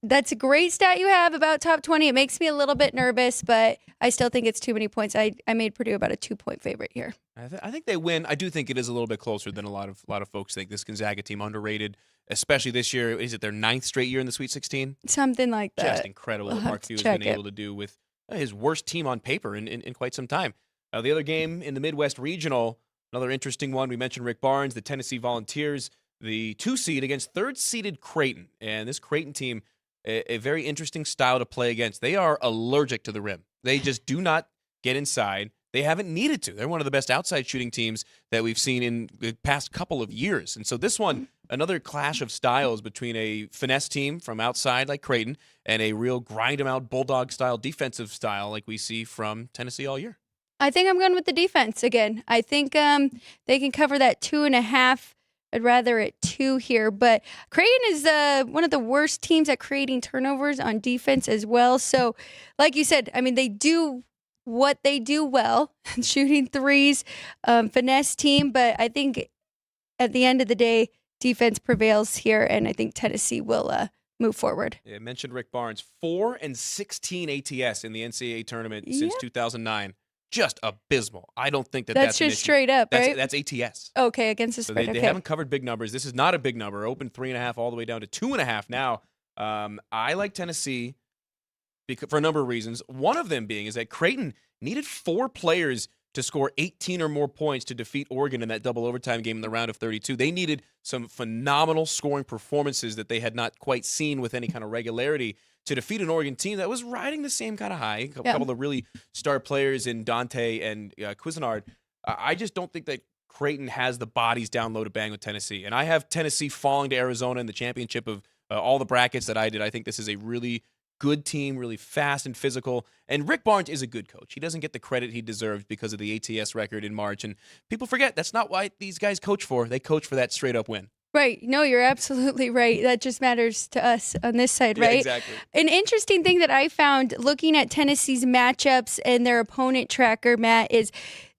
that's a great stat you have about top 20. It makes me a little bit nervous, but I still think it's too many points. I made Purdue about a 2-point favorite here. I think they win. I do think it is a little bit closer than a lot of folks think. This Gonzaga team underrated, especially this year. Is it their 9th straight year in the Sweet 16? Something like that. Just incredible what Mark Few has been able to do with his worst team on paper in quite some time. The other game in the Midwest Regional, another interesting one. We mentioned Rick Barnes, the Tennessee Volunteers, the 2 seed against 3rd-seeded Creighton. And this Creighton team, a very interesting style to play against. They are allergic to the rim. They just do not get inside. They haven't needed to. They're one of the best outside shooting teams that we've seen in the past couple of years. And so this one, another clash of styles between a finesse team from outside like Creighton and a real grind-em-out Bulldog-style defensive style like we see from Tennessee all year. I think I'm going with the defense again. I think they can cover that 2.5. I'd rather at 2 here. But Creighton is one of the worst teams at creating turnovers on defense as well. So, like you said, I mean, they do what they do well, shooting threes, finesse team. But I think at the end of the day, defense prevails here, and I think Tennessee will move forward. Yeah, I mentioned Rick Barnes, 4-16 ATS in the NCAA tournament since 2009. Just abysmal. I don't think that's just straight up, right? That's ATS. Okay, against the spread. They haven't covered big numbers. This is not a big number. Open 3.5 all the way down to 2.5 now. I like Tennessee for a number of reasons. One of them being is that Creighton needed 4 players to score 18 or more points to defeat Oregon in that double overtime game in the round of 32. They needed some phenomenal scoring performances that they had not quite seen with any kind of regularity to defeat an Oregon team that was riding the same kind of high. A couple of really star players in Dante and Cuisinart. I just don't think that Creighton has the bodies down low to bang with Tennessee. And I have Tennessee falling to Arizona in the championship of all the brackets that I did. I think this is a really good team, really fast and physical. And Rick Barnes is a good coach. He doesn't get the credit he deserves because of the ATS record in March. And people forget that's not why these guys coach for. They coach for that straight-up win. Right. No, you're absolutely right. That just matters to us on this side, right? Yeah, exactly. An interesting thing that I found looking at Tennessee's matchups and their opponent tracker, Matt, is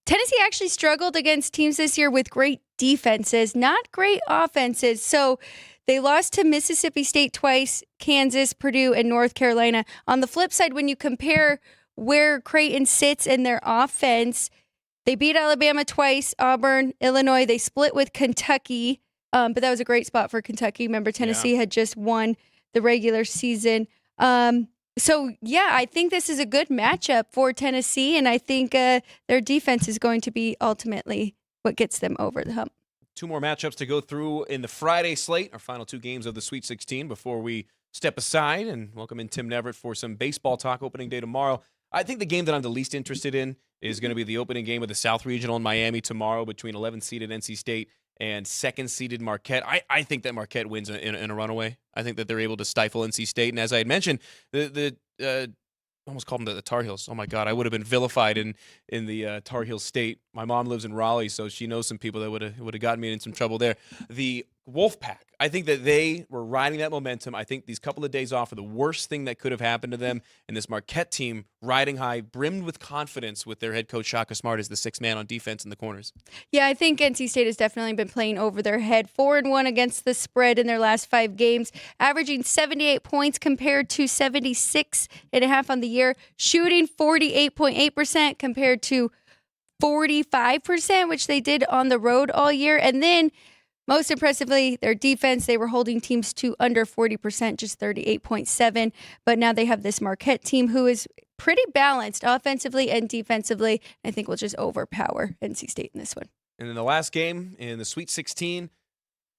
Tennessee actually struggled against teams this year with great defenses, not great offenses. So they lost to Mississippi State twice, Kansas, Purdue, and North Carolina. On the flip side, when you compare where Creighton sits in their offense, they beat Alabama twice, Auburn, Illinois. They split with Kentucky. But that was a great spot for Kentucky. Remember, Tennessee had just won the regular season. I think this is a good matchup for Tennessee, and I think their defense is going to be ultimately what gets them over the hump. 2 more matchups to go through in the Friday slate, our final 2 games of the Sweet 16 before we step aside and welcome in Tim Neverett for some baseball talk opening day tomorrow. I think the game that I'm the least interested in is going to be the opening game of the South Regional in Miami tomorrow between 11th-seeded NC State and 2nd-seeded Marquette. I think that Marquette wins in a runaway. I think that they're able to stifle NC State. And as I had mentioned, the almost called them the Tar Heels. Oh, my God. I would have been vilified in the Tar Heel state. My mom lives in Raleigh, so she knows some people that would have gotten me in some trouble there. The Wolfpack. I think that they were riding that momentum. I think these couple of days off are the worst thing that could have happened to them. And this Marquette team riding high, brimmed with confidence with their head coach Shaka Smart as the sixth man on defense in the corners. Yeah, I think NC State has definitely been playing over their head. 4-1 against the spread in their last 5 games, averaging 78 points compared to 76.5 on the year, shooting 48.8% compared to 45%, which they did on the road all year. And then most impressively, their defense, they were holding teams to under 40%, just 38.7. But now they have this Marquette team who is pretty balanced offensively and defensively. I think will just overpower NC State in this one. And then the last game in the Sweet 16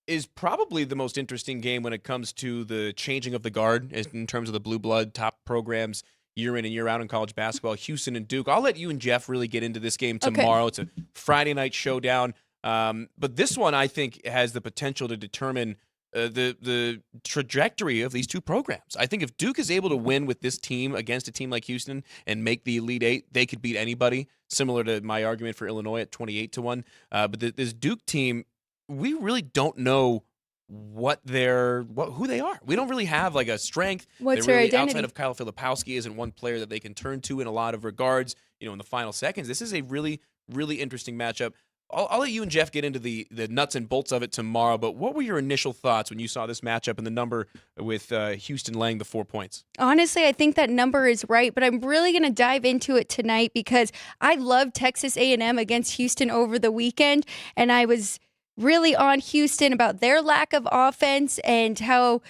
is probably the most interesting game when it comes to the changing of the guard in terms of the blue blood top programs year in and year out in college basketball, Houston and Duke. I'll let you and Jeff really get into this game tomorrow. Okay. It's a Friday night showdown. But this one, I think, has the potential to determine the trajectory of these two programs. I think if Duke is able to win with this team against a team like Houston and make the Elite Eight, they could beat anybody, similar to my argument for Illinois at 28-1. But this Duke team, we really don't know who they are. We don't really have like a strength. What's their identity? Outside of Kyle Filipowski isn't one player that they can turn to in a lot of regards. In the final seconds, this is a really, really interesting matchup. I'll let you and Jeff get into the nuts and bolts of it tomorrow, but what were your initial thoughts when you saw this matchup and the number with Houston laying the 4 points? Honestly, I think that number is right, but I'm really going to dive into it tonight because I love Texas A&M against Houston over the weekend, and I was really on Houston about their lack of offense and how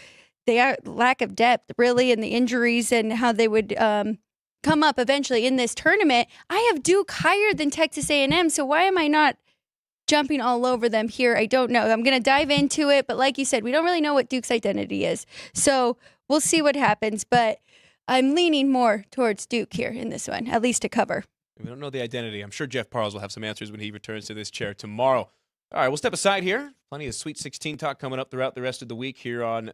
they are lack of depth, really, and the injuries and how they would come up eventually in this tournament. I have Duke higher than Texas A&M, so why am I not jumping all over them here? I don't know. I'm going to dive into it, but like you said, we don't really know what Duke's identity is. So we'll see what happens, but I'm leaning more towards Duke here in this one, at least to cover. We don't know the identity. I'm sure Jeff Parles will have some answers when he returns to this chair tomorrow. All right, we'll step aside here. Plenty of Sweet 16 talk coming up throughout the rest of the week here on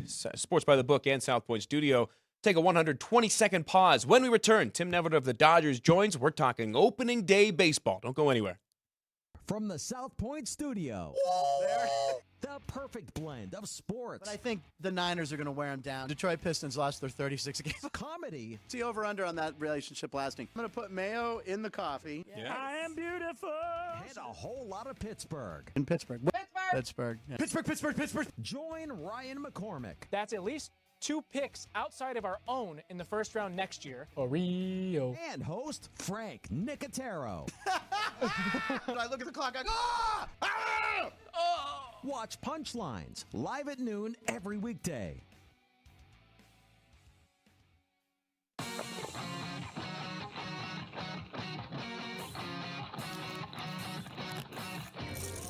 Sports by the Book and South Point Studio. Take a 120-second pause. When we return, Tim Neverett of the Dodgers joins. We're talking opening day baseball. Don't go anywhere. From the South Point Studio, the perfect blend of sports. But I think the Niners are going to wear them down. Detroit Pistons lost their 36 games. Comedy. See over-under on that relationship lasting. I'm going to put mayo in the coffee. Yeah. I am beautiful. And a whole lot of Pittsburgh. In Pittsburgh. Pittsburgh. Yeah. Pittsburgh. Join Ryan McCormick. That's at least 2 picks outside of our own in the first round next year. Oreo. And host Frank Nicotero. I look at the clock, I go, ah! Ah! Oh! Watch Punchlines live at noon every weekday.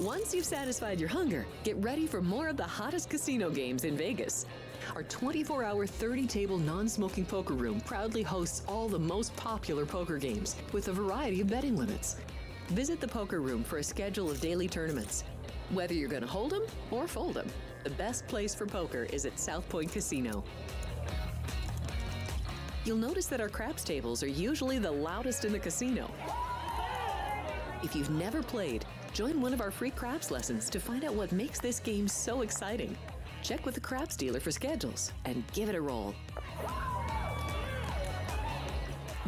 Once you've satisfied your hunger, get ready for more of the hottest casino games in Vegas. Our 24-hour, 30-table non-smoking poker room proudly hosts all the most popular poker games with a variety of betting limits. Visit the poker room for a schedule of daily tournaments. Whether you're going to hold 'em or fold 'em, the best place for poker is at South Point Casino. You'll notice that our craps tables are usually the loudest in the casino. If you've never played, join one of our free craps lessons to find out what makes this game so exciting. Check with the craps dealer for schedules and give it a roll.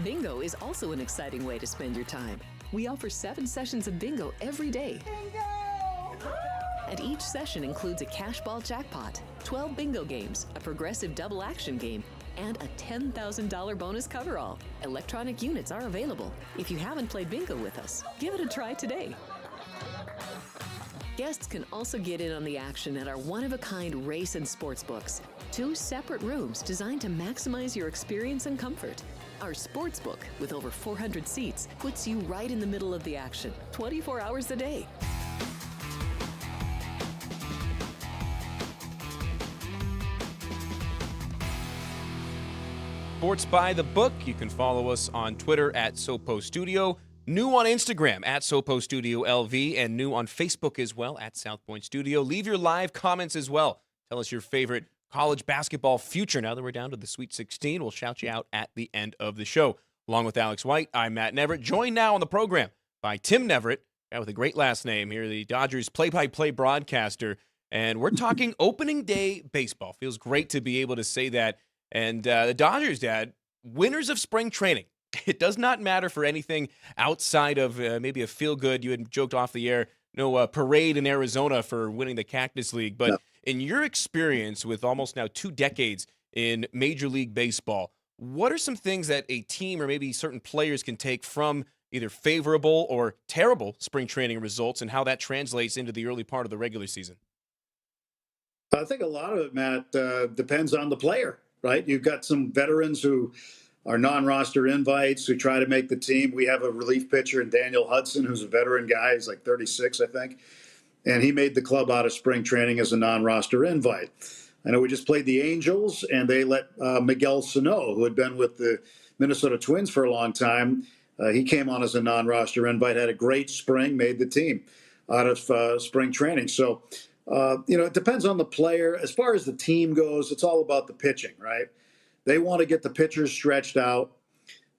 Bingo is also an exciting way to spend your time. We offer 7 sessions of bingo every day. Bingo! And each session includes a cash ball jackpot, 12 bingo games, a progressive double action game, and a $10,000 bonus coverall. Electronic units are available. If you haven't played bingo with us, give it a try today. Guests can also get in on the action at our one-of-a-kind race and sports books. 2 separate rooms designed to maximize your experience and comfort. Our sports book, with over 400 seats, puts you right in the middle of the action, 24 hours a day. Sports by the Book. You can follow us on Twitter at Sopo Studio. New on Instagram at Sopo Studio LV, and new on Facebook as well at South Point Studio. Leave your live comments as well. Tell us your favorite college basketball future. Now that we're down to the Sweet 16, we'll shout you out at the end of the show. Along with Alex White, I'm Matt Neverett, joined now on the program by Tim Neverett, guy with a great last name here, the Dodgers play-by-play broadcaster. And we're talking opening day baseball. Feels great to be able to say that. And the Dodgers, Dad, winners of spring training. It does not matter for anything outside of maybe a feel-good. You had joked off the air, parade in Arizona for winning the Cactus League. But in your experience with almost now 2 decades in Major League Baseball, what are some things that a team or maybe certain players can take from either favorable or terrible spring training results and how that translates into the early part of the regular season? I think a lot of it, Matt, depends on the player, right? You've got some veterans who are non-roster invites who try to make the team. We have a relief pitcher in Daniel Hudson, who's a veteran guy. He's like 36, I think. And he made the club out of spring training as a non-roster invite. I know we just played the Angels, and they let Miguel Sano, who had been with the Minnesota Twins for a long time, he came on as a non-roster invite, had a great spring, made the team out of spring training. So, it depends on the player. As far as the team goes, it's all about the pitching, right? They want to get the pitchers stretched out.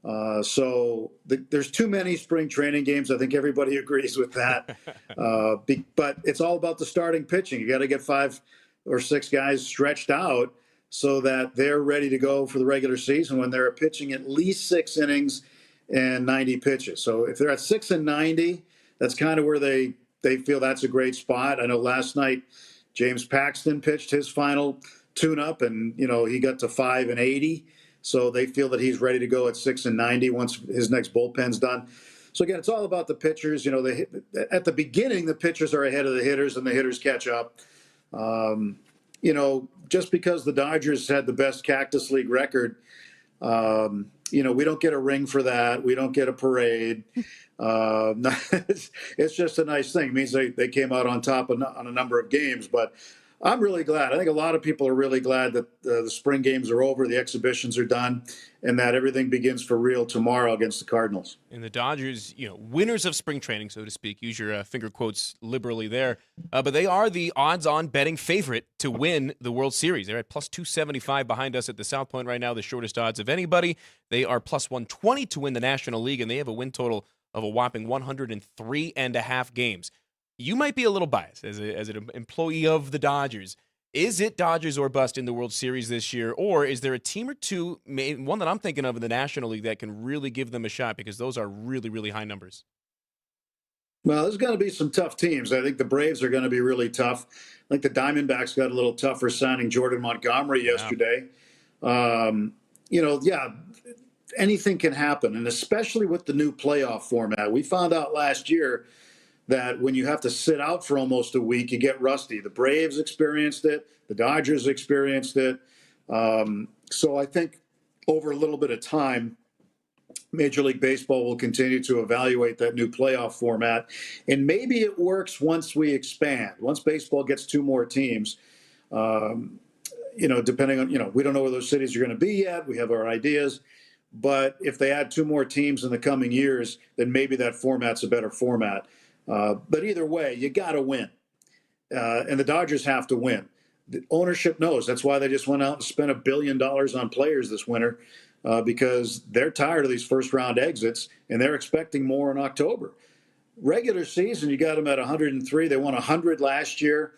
There's too many spring training games. I think everybody agrees with that. But it's all about the starting pitching. You got to get 5 or 6 guys stretched out so that they're ready to go for the regular season when they're pitching at least 6 innings and 90 pitches. So if they're at 6 and 90, that's kind of where they feel that's a great spot. I know last night James Paxton pitched his final tune-up, and he got to 5 and 80. So they feel that he's ready to go at 6 and 90 once his next bullpen's done. So again, it's all about the pitchers. At the beginning, the pitchers are ahead of the hitters, and the hitters catch up. Just because the Dodgers had the best Cactus League record, we don't get a ring for that. We don't get a parade. It's just a nice thing. It means they came out on top on a number of games. But I'm really glad. I think a lot of people are really glad that the spring games are over, the exhibitions are done, and that everything begins for real tomorrow against the Cardinals. And the Dodgers, winners of spring training, so to speak, use your finger quotes liberally there, but they are the odds-on betting favorite to win the World Series. They're at plus 275 behind us at the South Point right now, the shortest odds of anybody. They are plus 120 to win the National League, and they have a win total of a whopping 103.5 games. You might be a little biased as an employee of the Dodgers. Is it Dodgers or bust in the World Series this year, or is there a team or two, one that I'm thinking of in the National League, that can really give them a shot, because those are really, really high numbers? Well, there's going to be some tough teams. I think the Braves are going to be really tough. I think the Diamondbacks got a little tougher signing Jordan Montgomery yesterday. Anything can happen, and especially with the new playoff format. We found out last year that when you have to sit out for almost a week, you get rusty. The Braves experienced it. The Dodgers experienced it. So I think over a little bit of time, Major League Baseball will continue to evaluate that new playoff format. And maybe it works once we expand. Once baseball gets 2 more teams, depending on, we don't know where those cities are going to be yet. We have our ideas. But if they add 2 more teams in the coming years, then maybe that format's a better format. But either way, you got to win. And the Dodgers have to win. The ownership knows. That's why they just went out and spent $1 billion on players this winter, because they're tired of these first-round exits, and they're expecting more in October. Regular season, you got them at 103. They won 100 last year.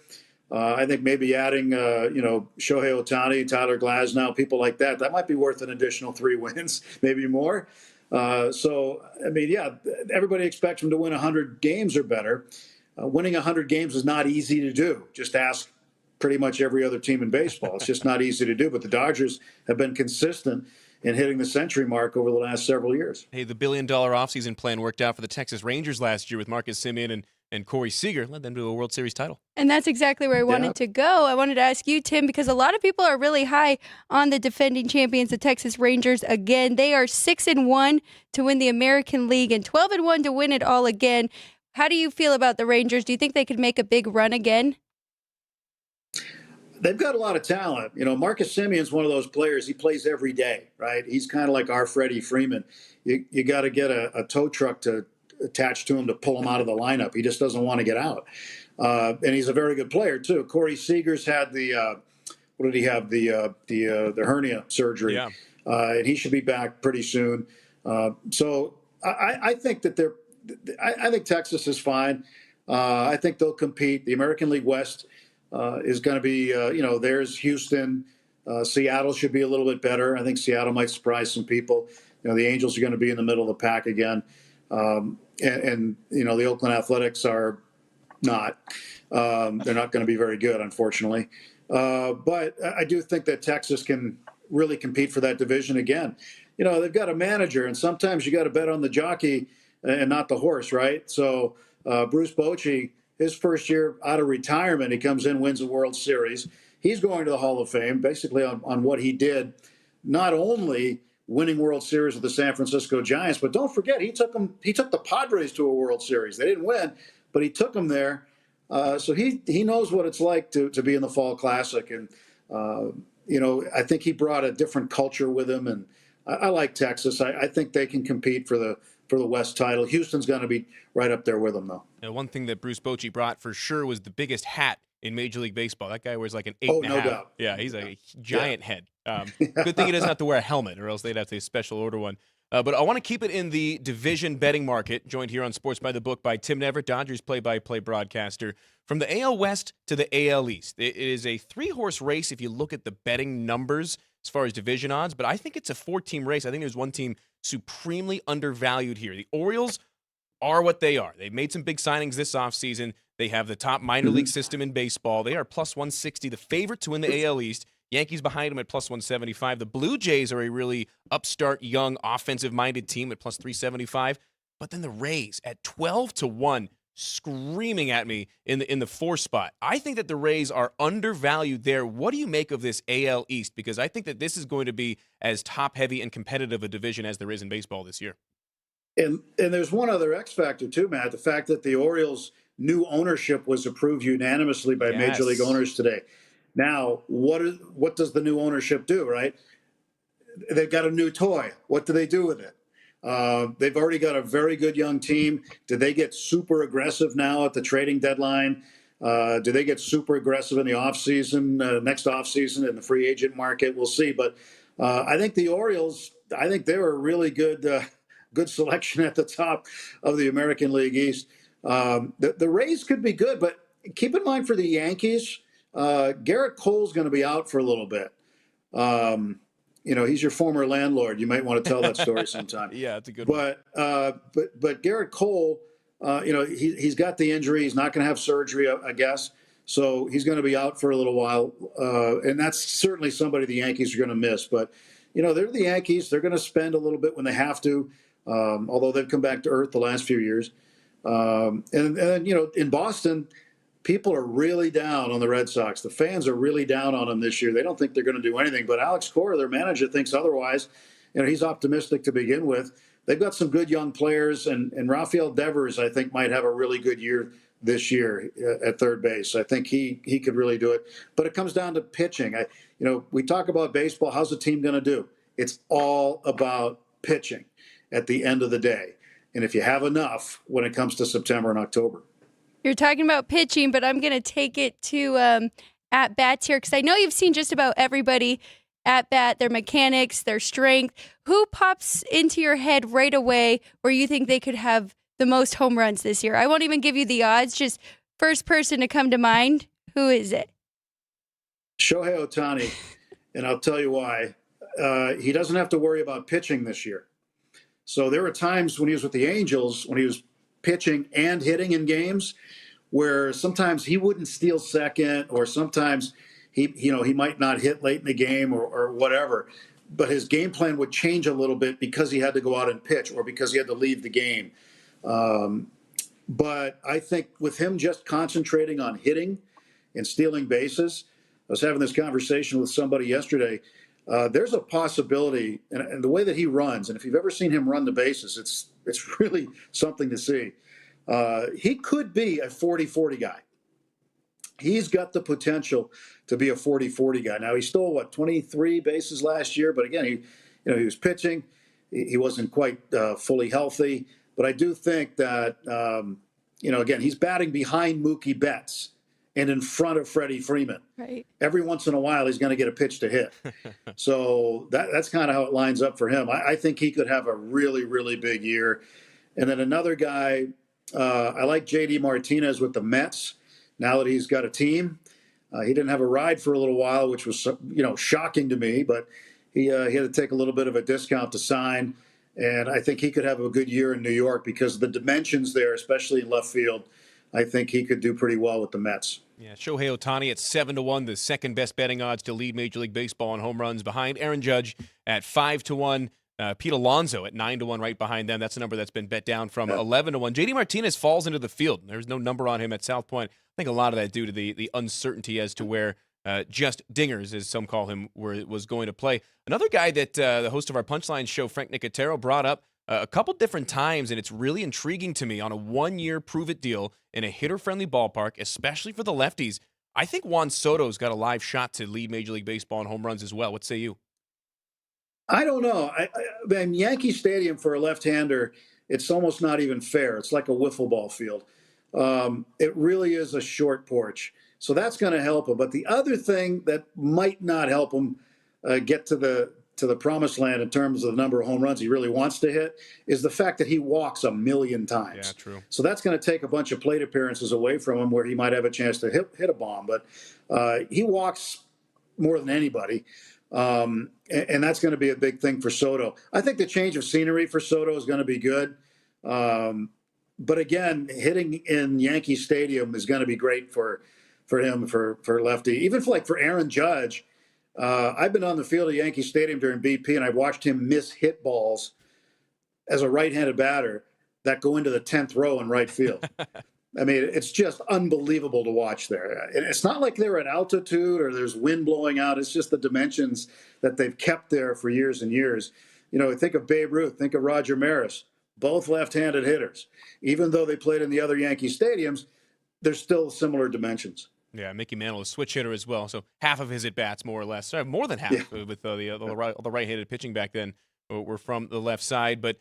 I think maybe adding, Shohei Ohtani, Tyler Glasnow, people like that, that might be worth an additional 3 wins, maybe more. Everybody expects them to win 100 games or better. Winning 100 games is not easy to do. Just ask pretty much every other team in baseball. It's just not easy to do. But the Dodgers have been consistent in hitting the century mark over the last several years. Hey, the $1 billion offseason plan worked out for the Texas Rangers last year with Marcus Semien and Corey Seager, led them to a World Series title. And that's exactly where I wanted to go. I wanted to ask you, Tim, because a lot of people are really high on the defending champions, the Texas Rangers. Again, they are 6-1 to win the American League and 12-1 to win it all again. How do you feel about the Rangers? Do you think they could make a big run again? They've got a lot of talent. Marcus Semien's one of those players. He plays every day, right? He's kind of like our Freddie Freeman. You got to get a tow truck to attached to him to pull him out of the lineup. He just doesn't want to get out. And he's a very good player too. Corey Seager's had the hernia surgery, and he should be back pretty soon. So I think that I think Texas is fine. I think they'll compete. The American League West is going to be, there's Houston. Seattle should be a little bit better. I think Seattle might surprise some people. The Angels are going to be in the middle of the pack again. And the Oakland Athletics are not. They're not going to be very good, unfortunately. But I do think that Texas can really compete for that division again. They've got a manager, and sometimes you got to bet on the jockey and not the horse, right? So Bruce Bochy, his first year out of retirement, he comes in, wins the World Series. He's going to the Hall of Fame basically on what he did, not only winning World Series with the San Francisco Giants, but don't forget, he took the Padres to a World Series. They didn't win, but he took them there. So he knows what it's like to be in the Fall Classic. And, I think he brought a different culture with him. And I like Texas. I think they can compete for the West title. Houston's going to be right up there with them, though. Now, one thing that Bruce Bochy brought for sure was the biggest hat in Major League Baseball. That guy wears like an 8.5. Oh, no doubt. Yeah, he's a giant head. Good thing he doesn't have to wear a helmet, or else they'd have to special order one. But I want to keep it in the division betting market. Joined here on Sports by the Book by Tim Neverett, Dodgers play-by-play broadcaster. From the AL West to the AL East, it is a 3-horse race if you look at the betting numbers as far as division odds, but I think it's a 4-team race. I think there's one team supremely undervalued here. The Orioles are what they are. They've made some big signings this offseason. They have the top minor league system in baseball. They are plus 160, the favorite to win the AL East. Yankees behind them at plus 175. The Blue Jays are a really upstart, young, offensive-minded team at plus 375. But then the Rays at 12-1, screaming at me in the 4 spot. I think that the Rays are undervalued there. What do you make of this AL East? Because I think that this is going to be as top-heavy and competitive a division as there is in baseball this year. And there's one other X factor too, Matt. The fact that the Orioles' new ownership was approved unanimously by Major League owners today. Now, what does the new ownership do, right? They've got a new toy. What do they do with it? They've already got a very good young team. Do they get super aggressive now at the trading deadline? Do they get super aggressive in the offseason, next offseason in the free agent market? We'll see. But I think the Orioles, they're a really good selection at the top of the American League East. The Rays could be good, but keep in mind for the Yankees, Garrett Cole's going to be out for a little bit. He's your former landlord. You might want to tell that story sometime. Yeah, it's a good one. But Garrett Cole, he's got the injury. He's not going to have surgery, I guess. So he's going to be out for a little while. And that's certainly somebody the Yankees are going to miss. But, they're the Yankees. They're going to spend a little bit when they have to, although they've come back to earth the last few years. And in Boston, people are really down on the Red Sox. The fans are really down on them this year. They don't think they're going to do anything. But Alex Cora, their manager, thinks otherwise. He's optimistic to begin with. They've got some good young players, and Rafael Devers, I think, might have a really good year this year at third base. I think he could really do it. But it comes down to pitching. We talk about baseball. How's the team going to do? It's all about pitching at the end of the day. And if you have enough when it comes to September and October. You're talking about pitching, but I'm going to take it to at-bats here because I know you've seen just about everybody at-bat, their mechanics, their strength. Who pops into your head right away where you think they could have the most home runs this year? I won't even give you the odds, just first person to come to mind. Who is it? Shohei Ohtani, and I'll tell you why. He doesn't have to worry about pitching this year. So there were times when he was with the Angels, when he was pitching and hitting in games, where sometimes he wouldn't steal second, or sometimes he might not hit late in the game or whatever, but his game plan would change a little bit because he had to go out and pitch or because he had to leave the game. But I think with him just concentrating on hitting and stealing bases, I was having this conversation with somebody yesterday. There's a possibility, and the way that he runs, and if you've ever seen him run the bases, it's really something to see. He could be a 40-40 guy. He's got the potential to be a 40-40 guy. Now, he stole, 23 bases last year? But again, he was pitching. He wasn't quite fully healthy. But I do think that, again, he's batting behind Mookie Betts and in front of Freddie Freeman. Right. Every once in a while, he's going to get a pitch to hit. So that's kind of how it lines up for him. I think he could have a really, really big year. And then another guy, I like J.D. Martinez with the Mets. Now that he's got a team, He didn't have a ride for a little while, which was shocking to me. But he had to take a little bit of a discount to sign, and I think he could have a good year in New York because of the dimensions there, especially in left field. I think he could do pretty well with the Mets. Yeah, Shohei Ohtani at 7-1, the second best betting odds to lead Major League Baseball in home runs, behind Aaron Judge at 5-1. Pete Alonso at 9-1, right behind them. That's a number that's been bet down from 11-1. JD Martinez falls into the field. There's no number on him at South Point. I think a lot of that due to the uncertainty as to where just dingers, as some call him, was going to play. Another guy that the host of our Punchline show, Frank Nicotero, brought up a couple different times, and it's really intriguing to me, on a one-year prove-it deal in a hitter-friendly ballpark, especially for the lefties. I think Juan Soto's got a live shot to lead Major League Baseball in home runs as well. What say you? I don't know. Yankee Stadium for a left-hander, it's almost not even fair. It's like a wiffle ball field. It really is a short porch. So that's going to help him. But the other thing that might not help him get to the promised land in terms of the number of home runs he really wants to hit is the fact that he walks a million times. Yeah, true. So that's going to take a bunch of plate appearances away from him where he might have a chance to hit a bomb. But he walks more than anybody. And that's going to be a big thing for Soto. I think the change of scenery for Soto is going to be good. But again, hitting in Yankee Stadium is going to be great for him, for lefty. Even for Aaron Judge, I've been on the field at Yankee Stadium during BP, and I've watched him miss hit balls as a right-handed batter that go into the 10th row in right field. I mean, it's just unbelievable to watch there. And it's not like they're at altitude or there's wind blowing out. It's just the dimensions that they've kept there for years and years. Think of Babe Ruth, think of Roger Maris, both left-handed hitters. Even though they played in the other Yankee stadiums, they're still similar dimensions. Yeah, Mickey Mantle, a switch hitter as well. So half of his at-bats, more or less, sorry, more than half, with the right-handed pitching back then were from the left side. But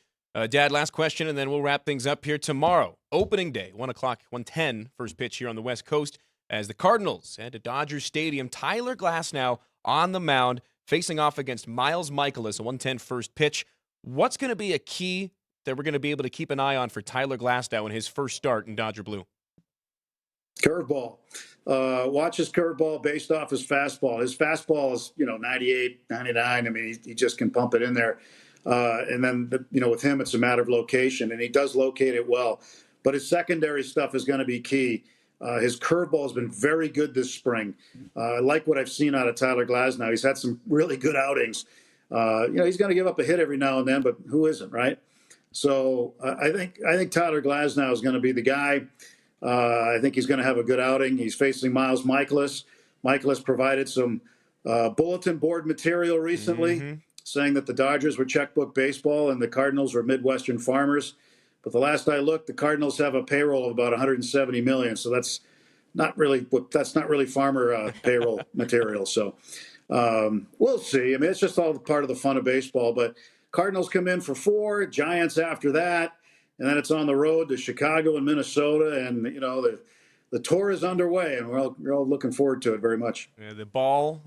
Dad, last question, and then we'll wrap things up here tomorrow. Opening day, 1 o'clock, 1:10, first pitch here on the West Coast as the Cardinals head to Dodger Stadium. Tyler Glasnow on the mound, facing off against Miles Michaelis, a 1:10 first pitch. What's going to be a key that we're going to be able to keep an eye on for Tyler Glasnow in his first start in Dodger Blue? Curveball. Watch his curveball based off his fastball. His fastball is, 98, 99. I mean, he just can pump it in there. And then, with him, it's a matter of location, and he does locate it well. But his secondary stuff is going to be key. His curveball has been very good this spring. I like what I've seen out of Tyler Glasnow. He's had some really good outings. He's going to give up a hit every now and then, but who isn't, right? So I think Tyler Glasnow is going to be the guy. I think he's going to have a good outing. He's facing Miles Michaelis. Michaelis provided some bulletin board material recently, saying that the Dodgers were checkbook baseball and the Cardinals were Midwestern farmers. But the last I looked, the Cardinals have a payroll of about $170 million. So that's not really farmer payroll material. So we'll see. I mean, it's just all part of the fun of baseball. But Cardinals come in for 4, Giants after that, and then it's on the road to Chicago and Minnesota, and the tour is underway, and we're all looking forward to it very much. Yeah, the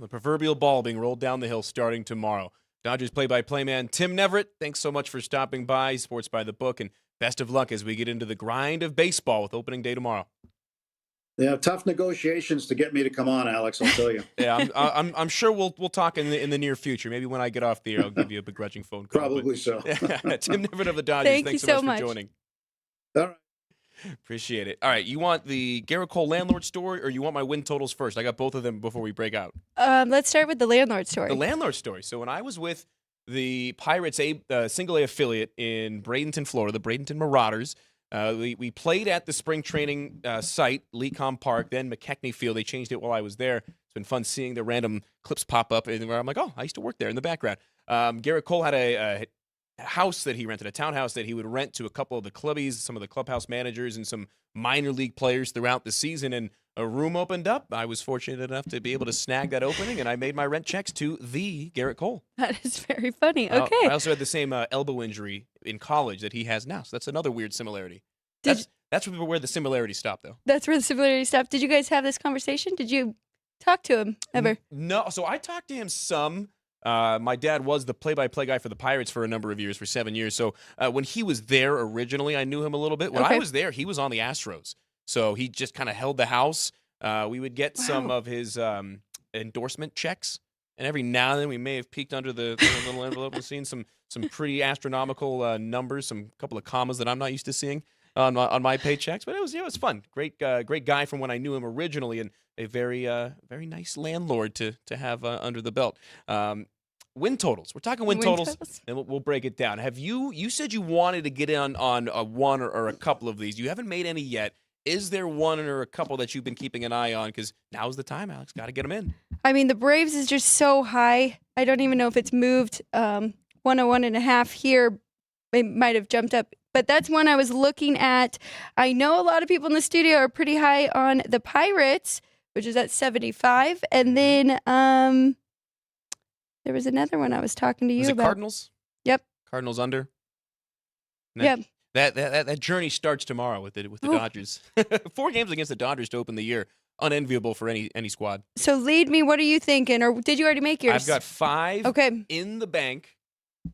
proverbial ball being rolled down the hill starting tomorrow. Dodgers play-by-play man Tim Neverett, thanks so much for stopping by, Sports by the Book, and best of luck as we get into the grind of baseball with opening day tomorrow. Yeah, tough negotiations to get me to come on, Alex, I'll tell you. Yeah, I'm sure we'll talk in the near future. Maybe when I get off the air, I'll give you a begrudging phone call. Probably so. Tim Neverett of the Dodgers, thanks so much for joining. All right. Appreciate it. All right, you want the Garrett Cole landlord story, or you want my win totals first? I got both of them before we break out. Let's start with the landlord story. The landlord story. So when I was with the Pirates single A affiliate in Bradenton, Florida, the Bradenton Marauders, we played at the spring training site, Lecom Park, then McKechnie Field. They changed it while I was there. It's been fun seeing the random clips pop up, and I'm like, oh, I used to work there in the background. Garrett Cole had a house that he rented, a townhouse that he would rent to a couple of the clubbies, some of the clubhouse managers, and some minor league players throughout the season, and a room opened up. I was fortunate enough to be able to snag that opening, and I made my rent checks to the Garrett Cole. That is very funny. Okay. I also had the same elbow injury in college that he has now, so that's another weird similarity. That's where the similarity stopped, though. That's where the similarity stopped. Did you guys have this conversation? Did you talk to him ever? No. So I talked to him some. My dad was the play-by-play guy for the Pirates for a number of years, for 7 years. So when he was there originally, I knew him a little bit. When I was there, he was on the Astros. So he just kind of held the house. we would get some of his endorsement checks. And every now and then we may have peeked under the little envelope and seen some pretty astronomical numbers, some couple of commas that I'm not used to seeing on my paychecks. But it was fun. Great guy from when I knew him originally, and a very nice landlord to have under the belt. Win totals. We're talking win totals, and we'll break it down. You said you wanted to get in on a one or a couple of these. You haven't made any yet. Is there one or a couple that you've been keeping an eye on? Because now's the time, Alex. Got to get them in. I mean, the Braves is just so high. I don't even know if it's moved 101.5 here. It might have jumped up. But that's one I was looking at. I know a lot of people in the studio are pretty high on the Pirates, which is at 75. And then there was another one I was talking to you about. Cardinals? Yep. Cardinals under? Yep. That journey starts tomorrow with the Dodgers. 4 games against the Dodgers to open the year. Unenviable for any squad. So lead me. What are you thinking? Or did you already make yours? I've got 5 okay. in the bank.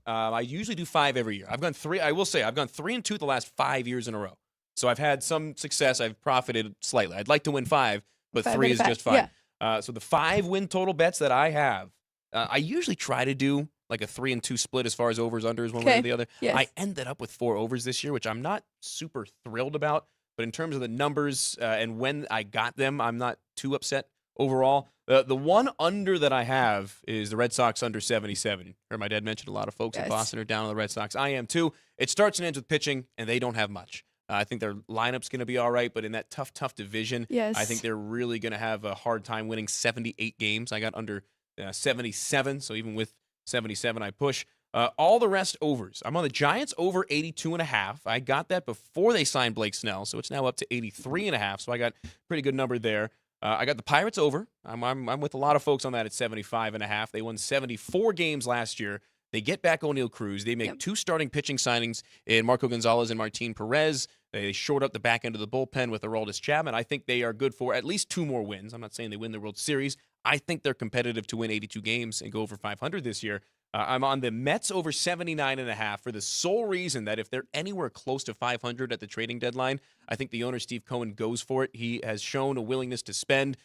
I usually do 5 every year. I've gone 3. I will say I've gone 3 and 2 the last 5 years in a row. So I've had some success. I've profited slightly. I'd like to win 5, but 3 is just fine. Yeah. So the 5 win total bets that I have, I usually try to do like a 3 and 2 split as far as overs, unders, one way or the other. Yes. I ended up with 4 overs this year, which I'm not super thrilled about. But in terms of the numbers and when I got them, I'm not too upset overall. The one under that I have is the Red Sox under 77. Heard my dad mention a lot of folks in Boston are down on the Red Sox. I am too. It starts and ends with pitching, and they don't have much. I think their lineup's going to be all right, but in that tough division, I think they're really going to have a hard time winning 78 games. I got under 77, so even with 77, I push. All the rest overs. I'm on the Giants over 82.5. I got that before they signed Blake Snell, so it's now up to 83.5. So I got a pretty good number there. I got the Pirates over. I'm with a lot of folks on that at 75.5. They won 74 games last year. They get back O'Neal Cruz. They make 2 starting pitching signings in Marco Gonzalez and Martin Perez. They short up the back end of the bullpen with Aroldis Chapman. I think they are good for at least 2 more wins. I'm not saying they win the World Series. I think they're competitive to win 82 games and go over 500 this year. I'm on the Mets over 79.5 for the sole reason that if they're anywhere close to 500 at the trading deadline, I think the owner, Steve Cohen, goes for it. He has shown a willingness to spend,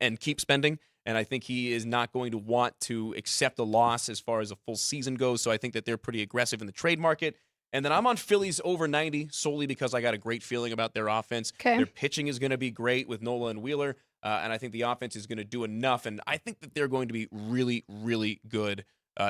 and keep spending, and I think he is not going to want to accept a loss as far as a full season goes, so I think that they're pretty aggressive in the trade market. And then I'm on Phillies over 90 solely because I got a great feeling about their offense. Okay. Their pitching is going to be great with Nola and Wheeler, and I think the offense is going to do enough, and I think that they're going to be really, really good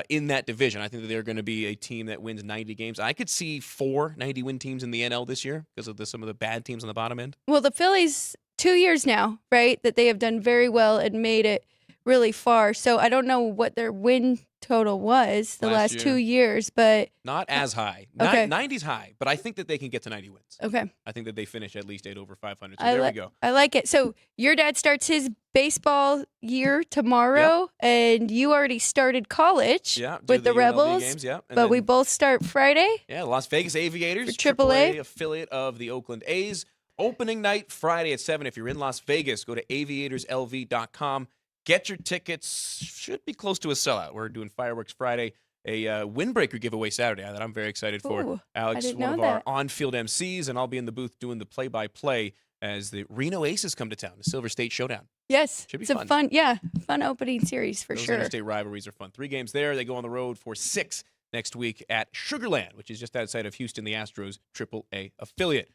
in that division. I think that they're going to be a team that wins 90 games. I could see 4 90-win teams in the NL this year because of some of the bad teams on the bottom end. Well, the Phillies, 2 years now, right, that they have done very well and made it really far. So I don't know what their win total was the last 2 years, but not as high. Okay. 90's high, but I think that they can get to 90 wins. Okay. I think that they finish at least 8 over 500. So there we go. I like it. So your dad starts his baseball year tomorrow, and you already started college with the UNLV Rebels. Games, and but we both start Friday. Yeah, Las Vegas Aviators, for AAA affiliate of the Oakland A's. Opening night Friday at 7. If you're in Las Vegas, go to aviatorslv.com. Get your tickets. Should be close to a sellout. We're doing Fireworks Friday, a windbreaker giveaway Saturday that I'm very excited for. Ooh, Alex, one of our on-field MCs, and I'll be in the booth doing the play-by-play as the Reno Aces come to town, the Silver State Showdown. Yes. Should be fun. Fun opening series for Those sure. interstate rivalries are fun. 3 games there. They go on the road for 6 next week at Sugar Land, which is just outside of Houston, the Astros' AAA affiliate.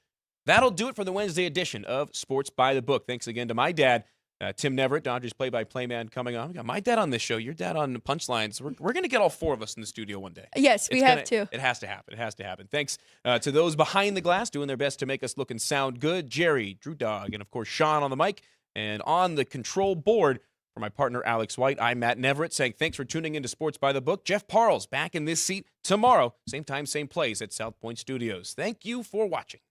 That'll do it for the Wednesday edition of Sports by the Book. Thanks again to my dad, Tim Neverett, Dodgers play-by-play man, coming on. We got my dad on this show, your dad on Punchlines. We're going to get all 4 of us in the studio one day. Yes, we have to. It has to happen. It has to happen. Thanks to those behind the glass doing their best to make us look and sound good. Jerry, Drew Dog, and, of course, Sean on the mic. And on the control board for my partner, Alex White, I'm Matt Neverett saying thanks for tuning into Sports by the Book. Jeff Parles back in this seat tomorrow. Same time, same place at South Point Studios. Thank you for watching.